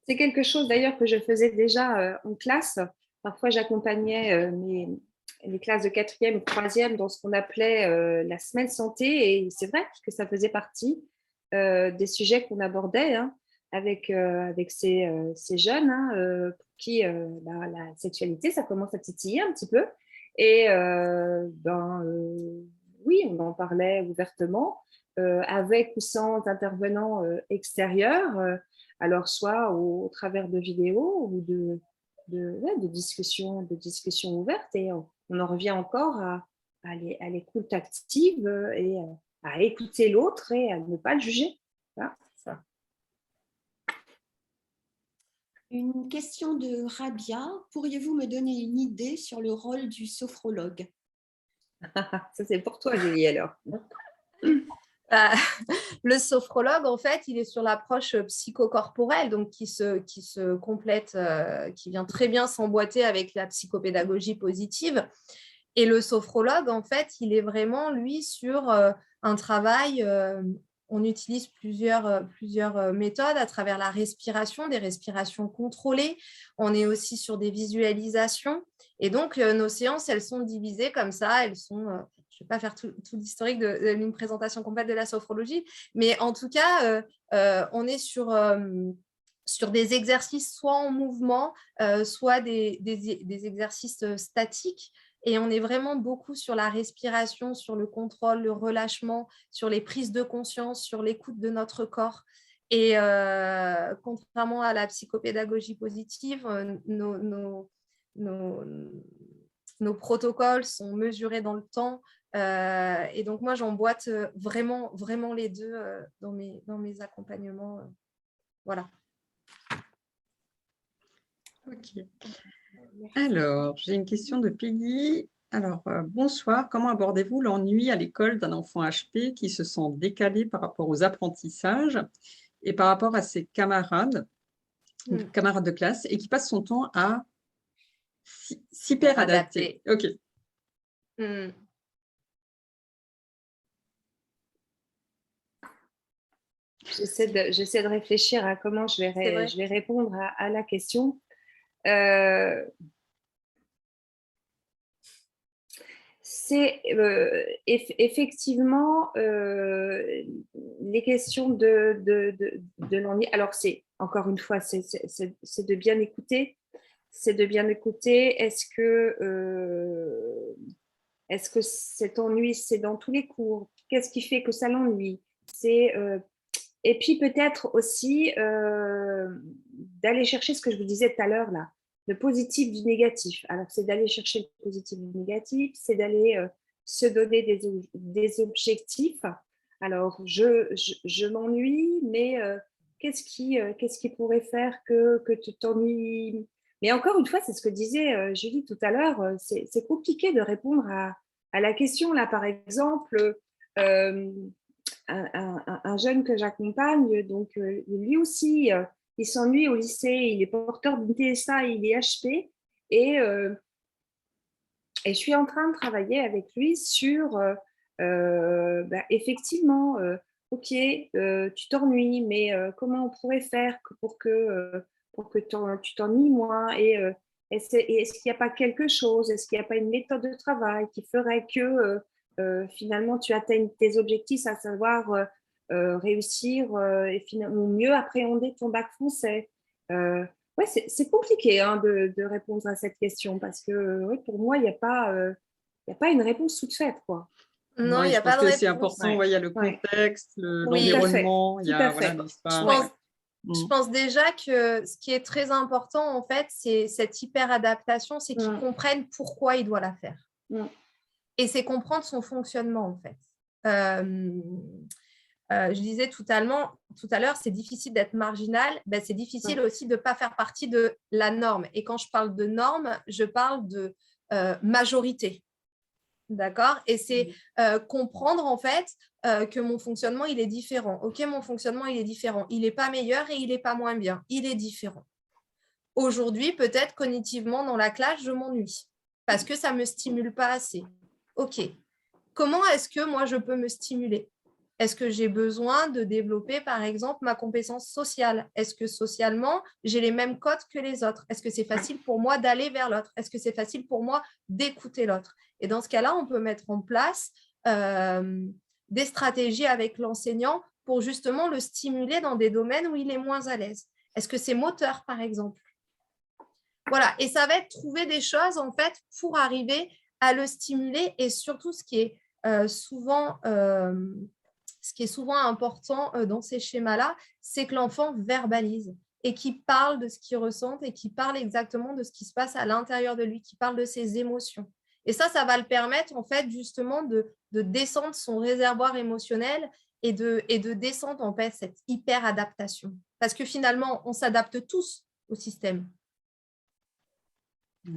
C'est quelque chose d'ailleurs que je faisais déjà en classe. Parfois, j'accompagnais les classes de 4e ou 3e dans ce qu'on appelait la semaine santé. Et c'est vrai que ça faisait partie des sujets qu'on abordait avec ces jeunes pour qui la sexualité, ça commence à titiller un petit peu. Et oui, on en parlait ouvertement avec ou sans intervenants extérieurs. Alors, soit au travers de vidéos ou de discussions ouvertes, et on en revient encore à l'écoute active et à écouter l'autre et à ne pas le juger. Voilà, ça. Une question de Rabia. Pourriez-vous me donner une idée sur le rôle du sophrologue? Ça, c'est pour toi, Julie, alors. Le sophrologue, en fait, il est sur l'approche psychocorporelle, donc qui se complète, qui vient très bien s'emboîter avec la psychopédagogie positive. Et le sophrologue, en fait, il est vraiment, lui, sur un travail. On utilise plusieurs méthodes à travers la respiration, des respirations contrôlées. On est aussi sur des visualisations. Et donc, nos séances, elles sont divisées comme ça. Elles sont... je ne vais pas faire tout l'historique d'une présentation complète de la sophrologie, mais en tout cas, on est sur des exercices soit en mouvement, soit des exercices statiques. Et on est vraiment beaucoup sur la respiration, sur le contrôle, le relâchement, sur les prises de conscience, sur l'écoute de notre corps. Et contrairement à la psychopédagogie positive, nos protocoles sont mesurés dans le temps. Et donc, moi, j'emboîte vraiment, vraiment les deux dans mes accompagnements. Voilà. Ok. Alors, j'ai une question de Peggy. Alors, bonsoir. Comment abordez-vous l'ennui à l'école d'un enfant HP qui se sent décalé par rapport aux apprentissages et par rapport à ses camarades de classe, et qui passe son temps à s'hyper adapter. Ok. J'essaie de réfléchir à comment je vais répondre à la question. C'est effectivement les questions de l'ennui. Alors, encore une fois, c'est de bien écouter. C'est de bien écouter. Est-ce que cet ennui, c'est dans tous les cours? Qu'est-ce qui fait que ça l'ennuie? Et puis peut-être aussi d'aller chercher ce que je vous disais tout à l'heure, là, le positif du négatif. Alors, c'est d'aller chercher le positif du négatif, c'est d'aller se donner des objectifs. Alors, je m'ennuie, mais qu'est-ce qui pourrait faire que tu t'ennuies? Mais encore une fois, c'est ce que disait Julie tout à l'heure, c'est compliqué de répondre à la question. Là, par exemple, un jeune que j'accompagne, donc lui aussi, il s'ennuie au lycée, il est porteur d'une TSA, il est HP, et je suis en train de travailler avec lui sur, effectivement, ok, tu t'ennuies, mais comment on pourrait faire pour que tu t'ennuies moins, et est-ce qu'il n'y a pas quelque chose, est-ce qu'il n'y a pas une méthode de travail qui ferait que finalement tu atteignes tes objectifs, à savoir réussir et finalement mieux appréhender ton bac français. Ouais, c'est compliqué de répondre à cette question, parce que pour moi, il n'y a pas une réponse toute faite, quoi. Non, il n'y a pas de réponse. réponse. C'est important, il y a le contexte, Oui, l'environnement, il y a Je pense déjà que ce qui est très important, en fait, c'est cette hyper-adaptation, c'est qu'ils comprennent pourquoi ils doivent la faire. Et c'est comprendre son fonctionnement, en fait. Je disais tout à l'heure, c'est difficile d'être marginal, c'est difficile aussi de ne pas faire partie de la norme. Et quand je parle de norme, je parle de majorité. D'accord? Et c'est comprendre, en fait, que mon fonctionnement, il est différent. Ok, mon fonctionnement, il est différent. Il n'est pas meilleur et il n'est pas moins bien. Il est différent. Aujourd'hui, peut-être cognitivement, dans la classe, je m'ennuie parce que ça ne me stimule pas assez. Ok. Comment est-ce que moi, je peux me stimuler? Est-ce que j'ai besoin de développer, par exemple, ma compétence sociale? Est-ce que socialement, j'ai les mêmes codes que les autres? Est-ce que c'est facile pour moi d'aller vers l'autre? Est-ce que c'est facile pour moi d'écouter l'autre? Et dans ce cas-là, on peut mettre en place des stratégies avec l'enseignant pour justement le stimuler dans des domaines où il est moins à l'aise. Est-ce que c'est moteur, par exemple? Voilà, et ça va être trouver des choses, en fait, pour arriver à le stimuler, et surtout ce qui est souvent important dans ces schémas-là, c'est que l'enfant verbalise et qu'il parle de ce qu'il ressent et qu'il parle exactement de ce qui se passe à l'intérieur de lui, qu'il parle de ses émotions. Et ça va le permettre, en fait, justement, de descendre son réservoir émotionnel et de descendre, en fait, cette hyper-adaptation. Parce que finalement, on s'adapte tous au système.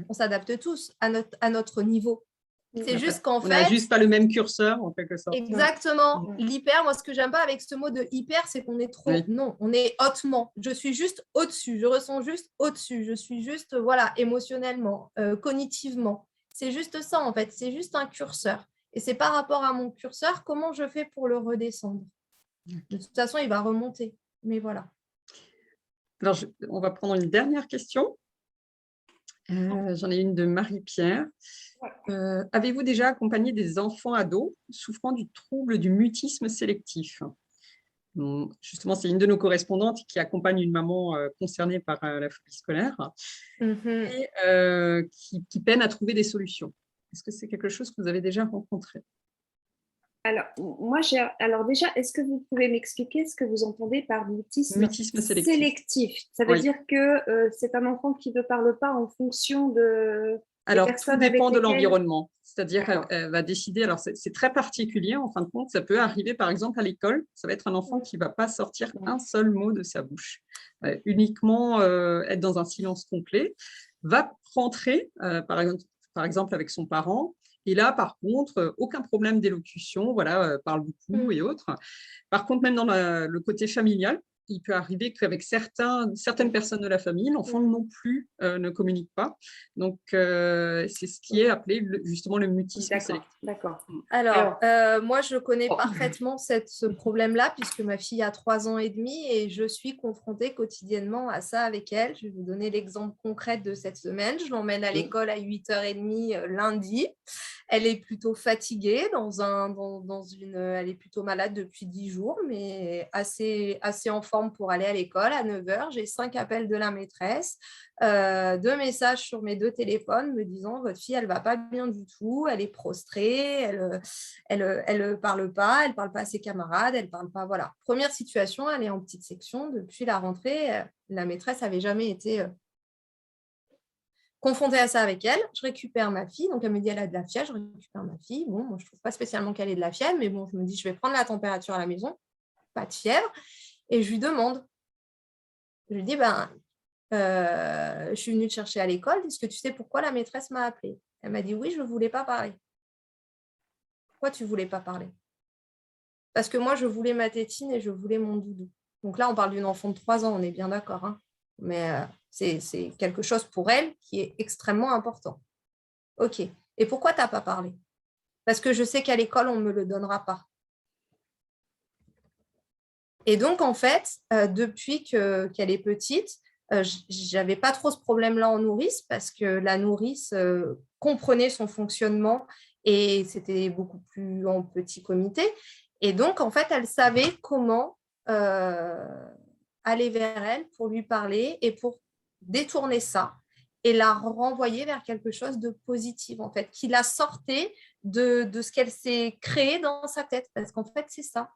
On s'adapte tous à notre niveau. C'est juste qu'en fait… On n'a juste pas le même curseur, en quelque sorte. Exactement. L'hyper, moi, ce que j'aime pas avec ce mot de hyper, c'est qu'on est trop… Oui. Non, on est hautement. Je suis juste au-dessus. Je ressens juste au-dessus. Je suis juste, voilà, émotionnellement, cognitivement. C'est juste ça, en fait. C'est juste un curseur. Et c'est par rapport à mon curseur, comment je fais pour le redescendre. De toute façon, il va remonter. Mais voilà. Alors, on va prendre une dernière question. J'en ai une de Marie-Pierre. Avez-vous déjà accompagné des enfants ados souffrant du trouble du mutisme sélectif? Justement, c'est une de nos correspondantes qui accompagne une maman concernée par la phobie scolaire et qui peine à trouver des solutions. Est-ce que c'est quelque chose que vous avez déjà rencontré? Alors déjà, est-ce que vous pouvez m'expliquer ce que vous entendez par mutisme sélectif? Ça veut dire que c'est un enfant qui ne parle pas en fonction de… Alors, tout dépend de l'environnement. C'est-à-dire qu'elle va décider… Alors, c'est très particulier, en fin de compte. Ça peut arriver, par exemple, à l'école. Ça va être un enfant qui ne va pas sortir un seul mot de sa bouche. Uniquement être dans un silence complet. Va rentrer, par exemple, avec son parent. Et là, par contre, aucun problème d'élocution, voilà, parle beaucoup et autres. Par contre, même dans le côté familial, il peut arriver qu'avec certaines personnes de la famille, l'enfant non plus ne communique pas. Donc, c'est ce qui est appelé justement le mutisme sélectif. D'accord. Alors, moi, je connais parfaitement ce problème-là, puisque ma fille a 3 ans et demi et je suis confrontée quotidiennement à ça avec elle. Je vais vous donner l'exemple concret de cette semaine. Je l'emmène à l'école à 8h30 lundi. Elle est plutôt fatiguée, elle est plutôt malade depuis 10 jours, mais assez en forme pour aller à l'école. À 9h, j'ai 5 appels de la maîtresse, 2 messages sur mes 2 téléphones me disant « Votre fille, elle ne va pas bien du tout, elle est prostrée, elle parle pas à ses camarades, elle parle pas… » Voilà. Première situation, elle est en petite section. Depuis la rentrée, la maîtresse n'avait jamais été confrontée à ça avec elle. Je récupère ma fille, donc elle me dit elle a de la fièvre, je récupère ma fille. Bon, moi je ne trouve pas spécialement qu'elle ait de la fièvre, mais bon, je me dis je vais prendre la température à la maison, pas de fièvre, et je lui demande, je lui dis je suis venue te chercher à l'école, est-ce que tu sais pourquoi la maîtresse m'a appelée? Elle m'a dit oui, je ne voulais pas parler. Pourquoi tu ne voulais pas parler? Parce que moi je voulais ma tétine et je voulais mon doudou. Donc là on parle d'une enfant de 3 ans, on est bien d'accord, hein, mais c'est quelque chose pour elle qui est extrêmement important. Ok. Et pourquoi tu n'as pas parlé? Parce que je sais qu'à l'école, on ne me le donnera pas. Et donc, en fait, depuis qu'elle est petite, je n'avais pas trop ce problème-là en nourrice parce que la nourrice comprenait son fonctionnement et c'était beaucoup plus en petit comité. Et donc, en fait, elle savait comment aller vers elle pour lui parler et pour détourner ça et la renvoyer vers quelque chose de positif, en fait, qui la sortait de ce qu'elle s'est créé dans sa tête. Parce qu'en fait, c'est ça.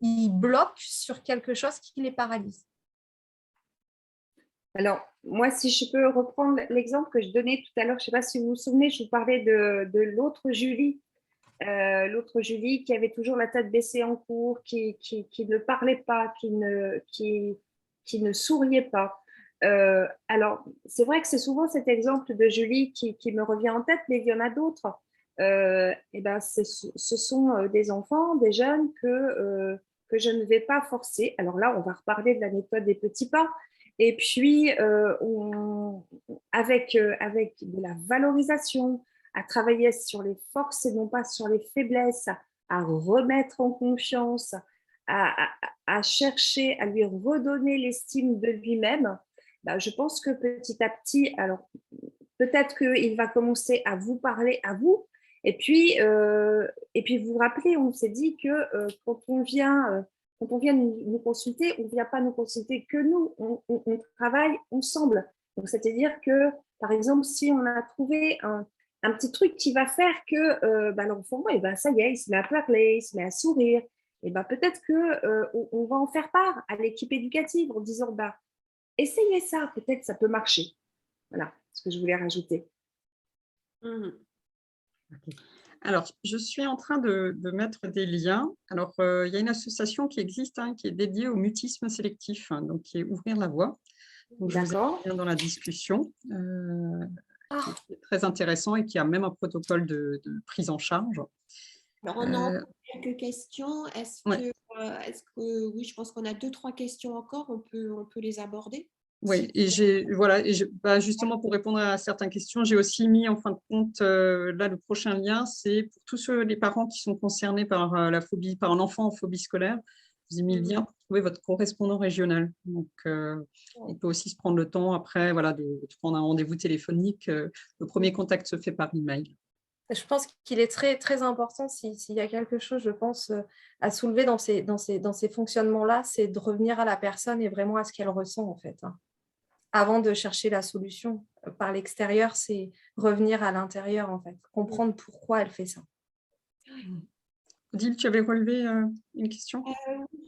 Il bloque sur quelque chose qui les paralyse. Alors, moi, si je peux reprendre l'exemple que je donnais tout à l'heure, je ne sais pas si vous vous souvenez, je vous parlais de l'autre Julie. L'autre Julie qui avait toujours la tête baissée en cours, qui ne parlait pas, qui ne souriait pas. Alors, c'est vrai que c'est souvent cet exemple de Julie qui me revient en tête, mais il y en a d'autres. Ce sont des enfants, des jeunes que je ne vais pas forcer. Alors là, on va reparler de la méthode des petits pas. Et puis, avec de la valorisation, à travailler sur les forces et non pas sur les faiblesses, à remettre en confiance, à chercher à lui redonner l'estime de lui-même, je pense que petit à petit, alors peut-être qu'il va commencer à vous parler à vous, et puis vous vous rappelez, on s'est dit que quand on vient nous consulter, on ne vient pas nous consulter que nous, on travaille ensemble. Donc, c'est-à-dire que, par exemple, si on a trouvé un petit truc qui va faire que l'enfant, ça y est, il se met à parler, il se met à sourire, et peut-être qu'on va en faire part à l'équipe éducative en disant essayez ça, peut-être ça peut marcher. Voilà ce que je voulais rajouter. Okay. Alors, je suis en train de mettre des liens. Alors, il y a une association qui existe, qui est dédiée au mutisme sélectif, donc qui est Ouvrir la voie. Donc, je vous ai mis dans la discussion, qui est très intéressant et qui a même un protocole de prise en charge. Alors, on a quelques questions. Est-ce que oui, je pense qu'on a 2-3 questions encore. On peut les aborder. Oui, et justement pour répondre à certaines questions, j'ai aussi mis en fin de compte, là le prochain lien, c'est pour tous les parents qui sont concernés par la phobie, par un enfant en phobie scolaire. Je vous ai mis le lien pour trouver votre correspondant régional. Donc, on peut aussi se prendre le temps après de prendre un rendez-vous téléphonique. Le premier contact se fait par email. Je pense qu'il est très, très important, s'il y a quelque chose, je pense, à soulever dans ces fonctionnements-là, c'est de revenir à la personne et vraiment à ce qu'elle ressent, en fait. Avant de chercher la solution par l'extérieur, c'est revenir à l'intérieur, en fait, comprendre pourquoi elle fait ça. Odile, tu avais relevé une question?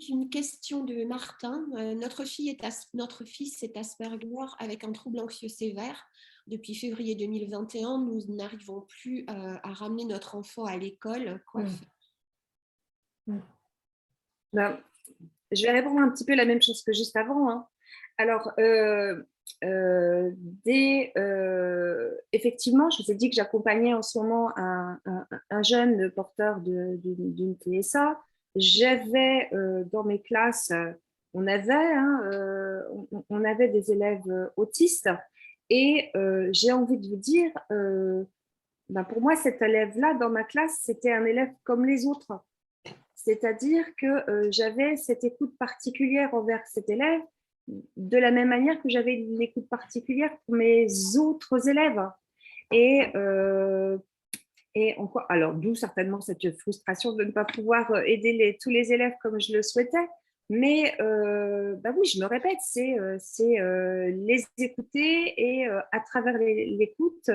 Une question de Martin. Notre fils est Asperger avec un trouble anxieux sévère. Depuis février 2021, nous n'arrivons plus à ramener notre enfant à l'école. Quoi faire? Je vais répondre un petit peu la même chose que juste avant. Alors, effectivement, je vous ai dit que j'accompagnais en ce moment un jeune porteur d'une TSA. J'avais dans mes classes on avait, on avait des élèves autistes et j'ai envie de vous dire, pour moi, cet élève-là, dans ma classe, c'était un élève comme les autres. C'est-à-dire que j'avais cette écoute particulière envers cet élève, de la même manière que j'avais une écoute particulière pour mes autres élèves. Et alors, d'où certainement cette frustration de ne pas pouvoir aider tous les élèves comme je le souhaitais. Mais oui, je me répète, c'est les écouter et à travers l'écoute,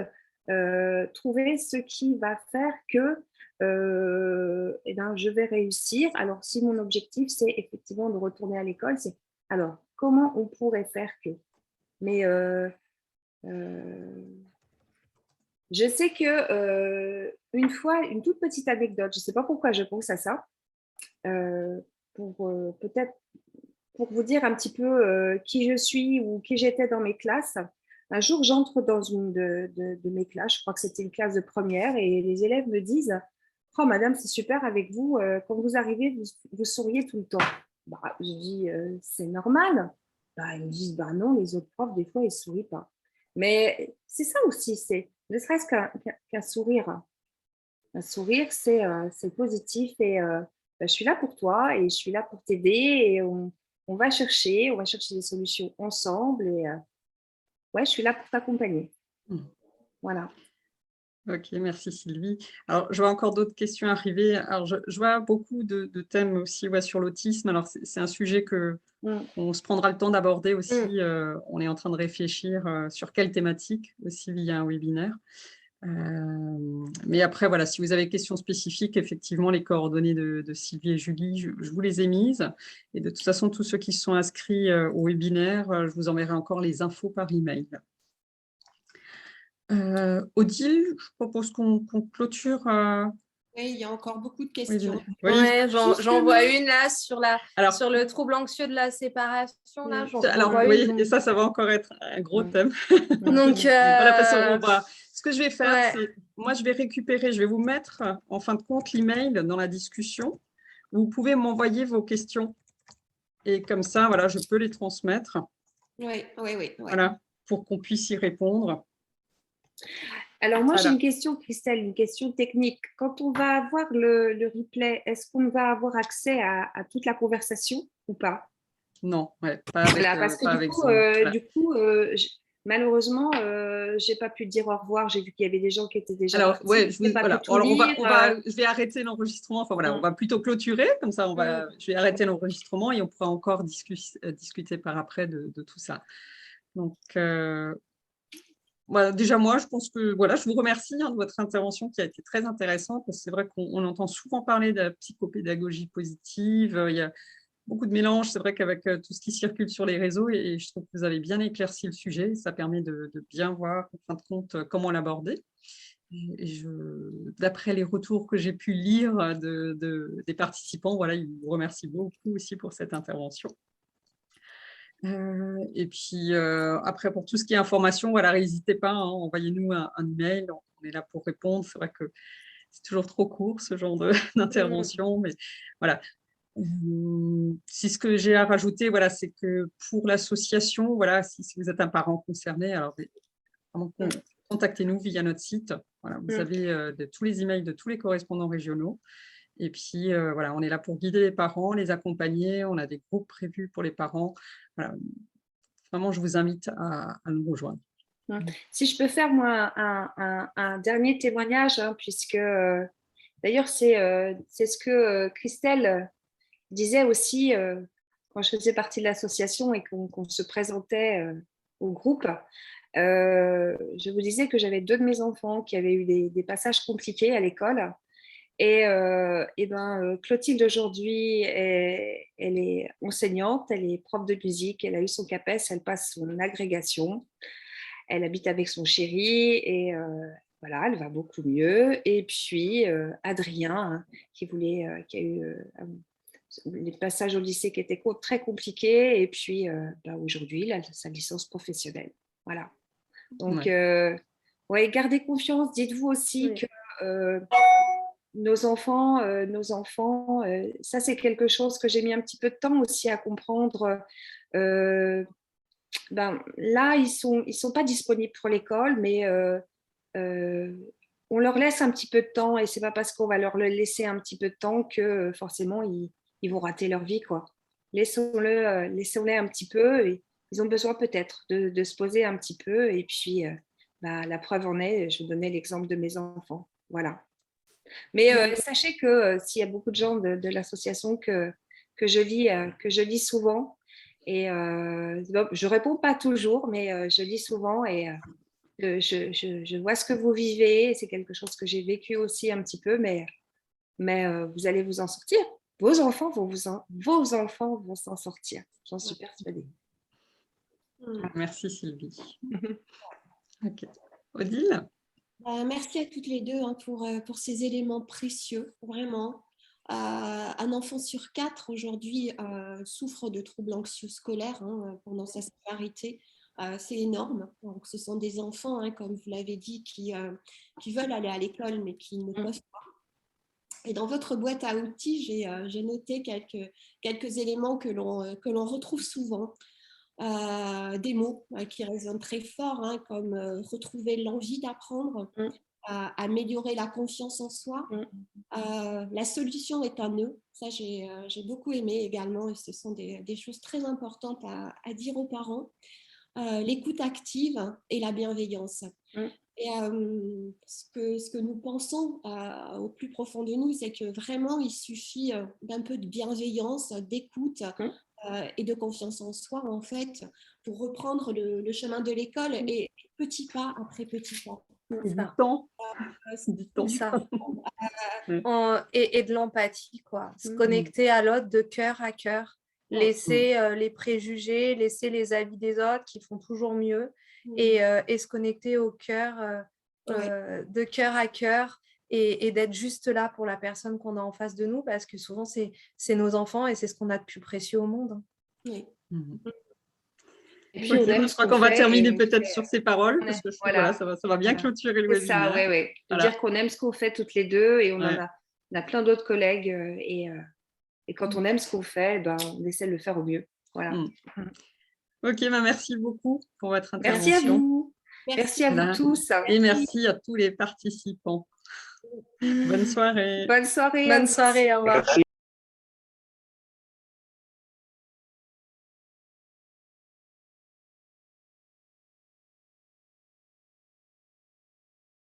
trouver ce qui va faire que je vais réussir. Alors, si mon objectif, c'est effectivement de retourner à l'école, c'est alors, comment on pourrait faire que. Mais je sais que une fois, une toute petite anecdote, je ne sais pas pourquoi je pense à ça, peut-être pour vous dire un petit peu qui je suis ou qui j'étais dans mes classes. Un jour, j'entre dans une de mes classes, je crois que c'était une classe de première, et les élèves me disent « Oh, madame, c'est super avec vous, quand vous arrivez, vous souriez tout le temps. » Je dis « C'est normal. » Ils me disent « Non, les autres profs, des fois, ils ne sourient pas. » Mais c'est ça aussi, c'est ne serait-ce qu'un sourire. Un sourire, c'est positif et je suis là pour toi et je suis là pour t'aider et on va chercher des solutions ensemble et ouais, je suis là pour t'accompagner. Voilà. Ok, merci Sylvie. Alors, je vois encore d'autres questions arriver. Alors, je vois beaucoup de thèmes aussi sur l'autisme. Alors, c'est un sujet qu'on se prendra le temps d'aborder aussi. On est en train de réfléchir sur quelle thématique aussi via un webinaire. Mais après, voilà, si vous avez des questions spécifiques, effectivement, les coordonnées de Sylvie et Julie, je vous les ai mises. Et de toute façon, tous ceux qui se sont inscrits au webinaire, je vous enverrai encore les infos par email. Odile, je propose qu'on clôture. Oui, il y a encore beaucoup de questions. Oui. Ouais, j'en vois une là sur le trouble anxieux de la séparation. Là, alors oui, et ça va encore être un gros thème. Donc, voilà, ce que je vais faire, c'est, moi, je vais vous mettre en fin de compte l'email dans la discussion. Vous pouvez m'envoyer vos questions et comme ça, voilà, je peux les transmettre. Oui. Voilà, pour qu'on puisse y répondre. Alors moi, j'ai une question, Christelle, une question technique. Quand on va avoir le replay, est-ce qu'on va avoir accès à toute la conversation ou pas? Non, pas avec, parce que du coup, malheureusement, je n'ai pas pu dire au revoir. J'ai vu qu'il y avait des gens qui étaient déjà partis. Je vais arrêter l'enregistrement. Enfin, voilà, on va plutôt clôturer. Comme ça, je vais arrêter l'enregistrement et on pourra encore discuter par après de tout ça. Donc, déjà, moi, je pense que je vous remercie de votre intervention qui a été très intéressante. Parce que c'est vrai qu'on entend souvent parler de la psychopédagogie positive. Il y a beaucoup de mélange, c'est vrai qu'avec tout ce qui circule sur les réseaux, et je trouve que vous avez bien éclairci le sujet, ça permet de bien voir, en fin de compte, comment l'aborder. Et d'après les retours que j'ai pu lire des participants, ils vous remercient beaucoup aussi pour cette intervention. Et puis, après, pour tout ce qui est information, n'hésitez pas, envoyez-nous un email, on est là pour répondre. C'est vrai que c'est toujours trop court, ce genre d'intervention, mais voilà. Si ce que j'ai à rajouter, c'est que pour l'association, si vous êtes un parent concerné, alors contactez-nous via notre site. Vous avez tous les emails de tous les correspondants régionaux. Et puis, on est là pour guider les parents, les accompagner. On a des groupes prévus pour les parents. Vraiment, je vous invite à nous rejoindre. Si je peux faire, moi, un dernier témoignage, puisque d'ailleurs, c'est ce que Christelle disait aussi quand je faisais partie de l'association et qu'on se présentait au groupe. Je vous disais que j'avais 2 de mes enfants qui avaient eu des passages compliqués à l'école. Et Clotilde, aujourd'hui, elle est enseignante, elle est prof de musique, elle a eu son CAPES, elle passe son agrégation. Elle habite avec son chéri et elle va beaucoup mieux. Et puis Adrien, qui a eu les passages au lycée qui étaient très compliqués, et puis aujourd'hui, il a sa licence professionnelle. Voilà. Donc, gardez confiance. Dites-vous aussi que nos enfants, ça c'est quelque chose que j'ai mis un petit peu de temps aussi à comprendre. Là, ils sont pas disponibles pour l'école, mais on leur laisse un petit peu de temps, et c'est pas parce qu'on va leur laisser un petit peu de temps que forcément ils vont rater leur vie, quoi. Laissons-les un petit peu. Et ils ont besoin peut-être de se poser un petit peu, et puis la preuve en est, je vais donner l'exemple de mes enfants. Voilà. Mais sachez que s'il y a beaucoup de gens de l'association que je lis souvent, et je réponds pas toujours, mais je lis souvent, et je vois ce que vous vivez. C'est quelque chose que j'ai vécu aussi un petit peu, mais vous allez vous en sortir. Vos enfants vont s'en sortir. J'en suis persuadée. Merci Sylvie. Ok. Odile? Merci à toutes les deux pour ces éléments précieux, vraiment. Un enfant sur 4 aujourd'hui souffre de troubles anxieux scolaires pendant sa scolarité. C'est énorme. Donc, ce sont des enfants, comme vous l'avez dit, qui veulent aller à l'école, mais qui ne peuvent pas. Et dans votre boîte à outils, j'ai noté quelques éléments que l'on retrouve souvent. Des mots qui résonnent très fort, comme retrouver l'envie d'apprendre, améliorer la confiance en soi. La solution est un nœud. Ça, j'ai beaucoup aimé également, et ce sont des choses très importantes à dire aux parents. L'écoute active et la bienveillance. Et ce que nous pensons au plus profond de nous, c'est que vraiment, il suffit d'un peu de bienveillance, d'écoute et de confiance en soi, en fait, pour reprendre le chemin de l'école, et petit pas après petit pas. Du temps. Et de l'empathie, quoi. Se connecter à l'autre de cœur à cœur. Laisser les préjugés, laisser les avis des autres qui font toujours mieux, et se connecter au cœur, de cœur à cœur, et d'être juste là pour la personne qu'on a en face de nous, parce que souvent c'est nos enfants, et c'est ce qu'on a de plus précieux au monde. Oui. Et puis, je crois qu'on va terminer peut-être sur ces paroles, parce que voilà, ça va bien clôturer le webinaire. Ça, oui. Dire qu'on aime ce qu'on fait toutes les deux, et on a plein d'autres collègues, et quand on aime ce qu'on fait, on essaie de le faire au mieux. Voilà. Ok, merci beaucoup pour votre intervention. Merci à vous. Merci à vous tous. Et merci à tous les participants. Bonne soirée. Bonne soirée. Bonne soirée, au revoir.